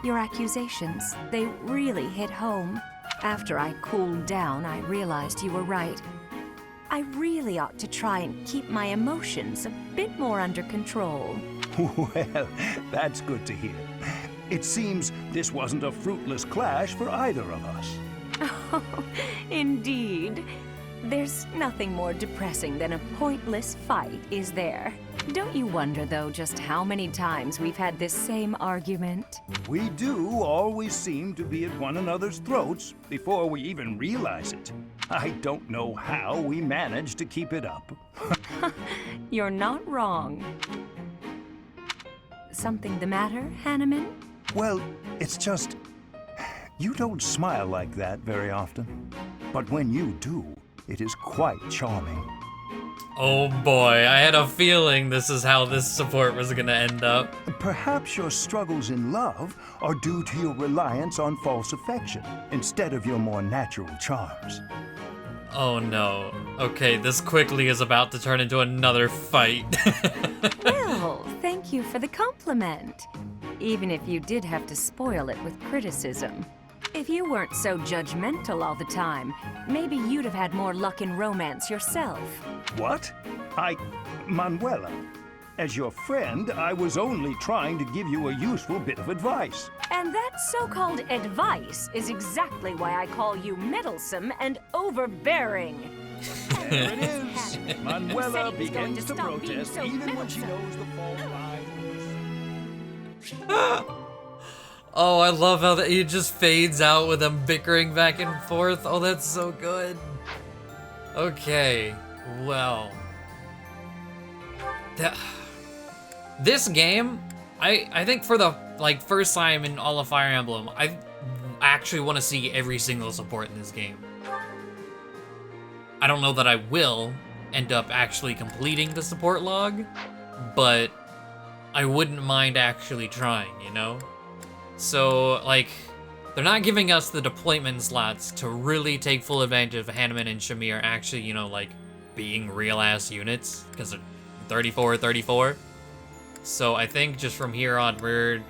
Your accusations, they really hit home. After I cooled down, I realized you were right. I really ought to try and keep my emotions a bit more under control. Well, that's good to hear. It seems this wasn't a fruitless clash for either of us. Oh, indeed. There's nothing more depressing than a pointless fight, is there? Don't you wonder, though, just how many times we've had this same argument? We do always seem to be at one another's throats before we even realize it. I don't know how we manage to keep it up. You're not wrong. Something the matter, Hanneman? Well, it's just... you don't smile like that very often. But when you do, it is quite charming. Oh boy, I had a feeling this is how this support was gonna end up. Perhaps your struggles in love are due to your reliance on false affection, instead of your more natural charms. Oh no. Okay, this quickly is about to turn into another fight. Well, thank you for the compliment. Even if you did have to spoil it with criticism. If you weren't so judgmental all the time, maybe you'd have had more luck in romance yourself. What? Manuela, as your friend, I was only trying to give you a useful bit of advice. And that so-called advice is exactly why I call you meddlesome and overbearing. There it is. Manuela begins to protest even when she knows the fault lies. Oh, I love how it just fades out with them bickering back and forth. Oh, that's so good. Okay, well. This game, I think for the first time in all of Fire Emblem, I actually want to see every single support in this game. I don't know that I will end up actually completing the support log, but I wouldn't mind actually trying, you know? So, they're not giving us the deployment slots to really take full advantage of Hanneman and Shamir actually, you know, being real-ass units, because they're 34. So I think just from here on, we're,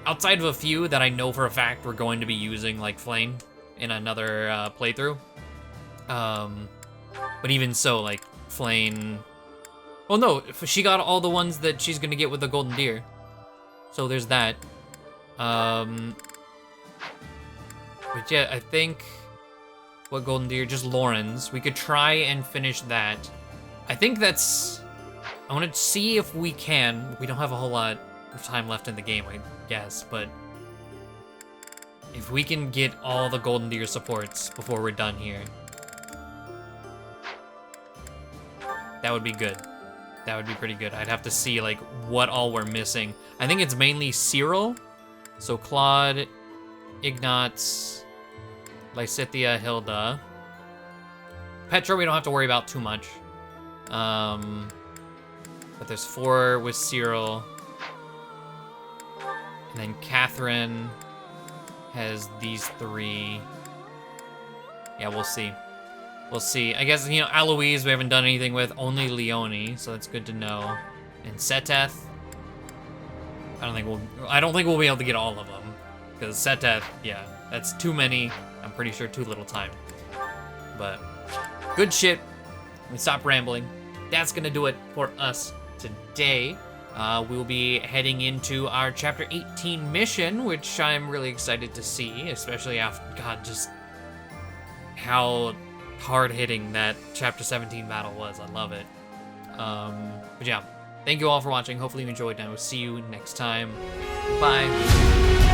outside of a few that I know for a fact we're going to be using, like Flame, in another playthrough. But even so, Flame... Well, no, she got all the ones that she's gonna get with the Golden Deer. So there's that. But yeah, I think... What golden deer? Just Lauren's. We could try and finish that. I think that's... I want to see if we can. We don't have a whole lot of time left in the game, I guess, but... If we can get all the golden deer supports before we're done here, that would be good. That would be pretty good. I'd have to see, like, what all we're missing. I think it's mainly Cyril. So Claude, Ignatz, Lysithea, Hilda. Petra we don't have to worry about too much. But there's 4 with Cyril. And then Catherine has these 3. Yeah, we'll see. We'll see. I guess, you know, Eloise we haven't done anything with. Only Leonie, so that's good to know. And Seteth. I don't think we'll be able to get all of them. Because Seteth, yeah, that's too many. I'm pretty sure too little time. But good shit. We stop rambling. That's gonna do it for us today. We'll be heading into our Chapter 18 mission, which I'm really excited to see, especially after, God, just how hard-hitting that Chapter 17 battle was. I love it. But yeah, thank you all for watching. Hopefully you enjoyed, and I will see you next time. Bye.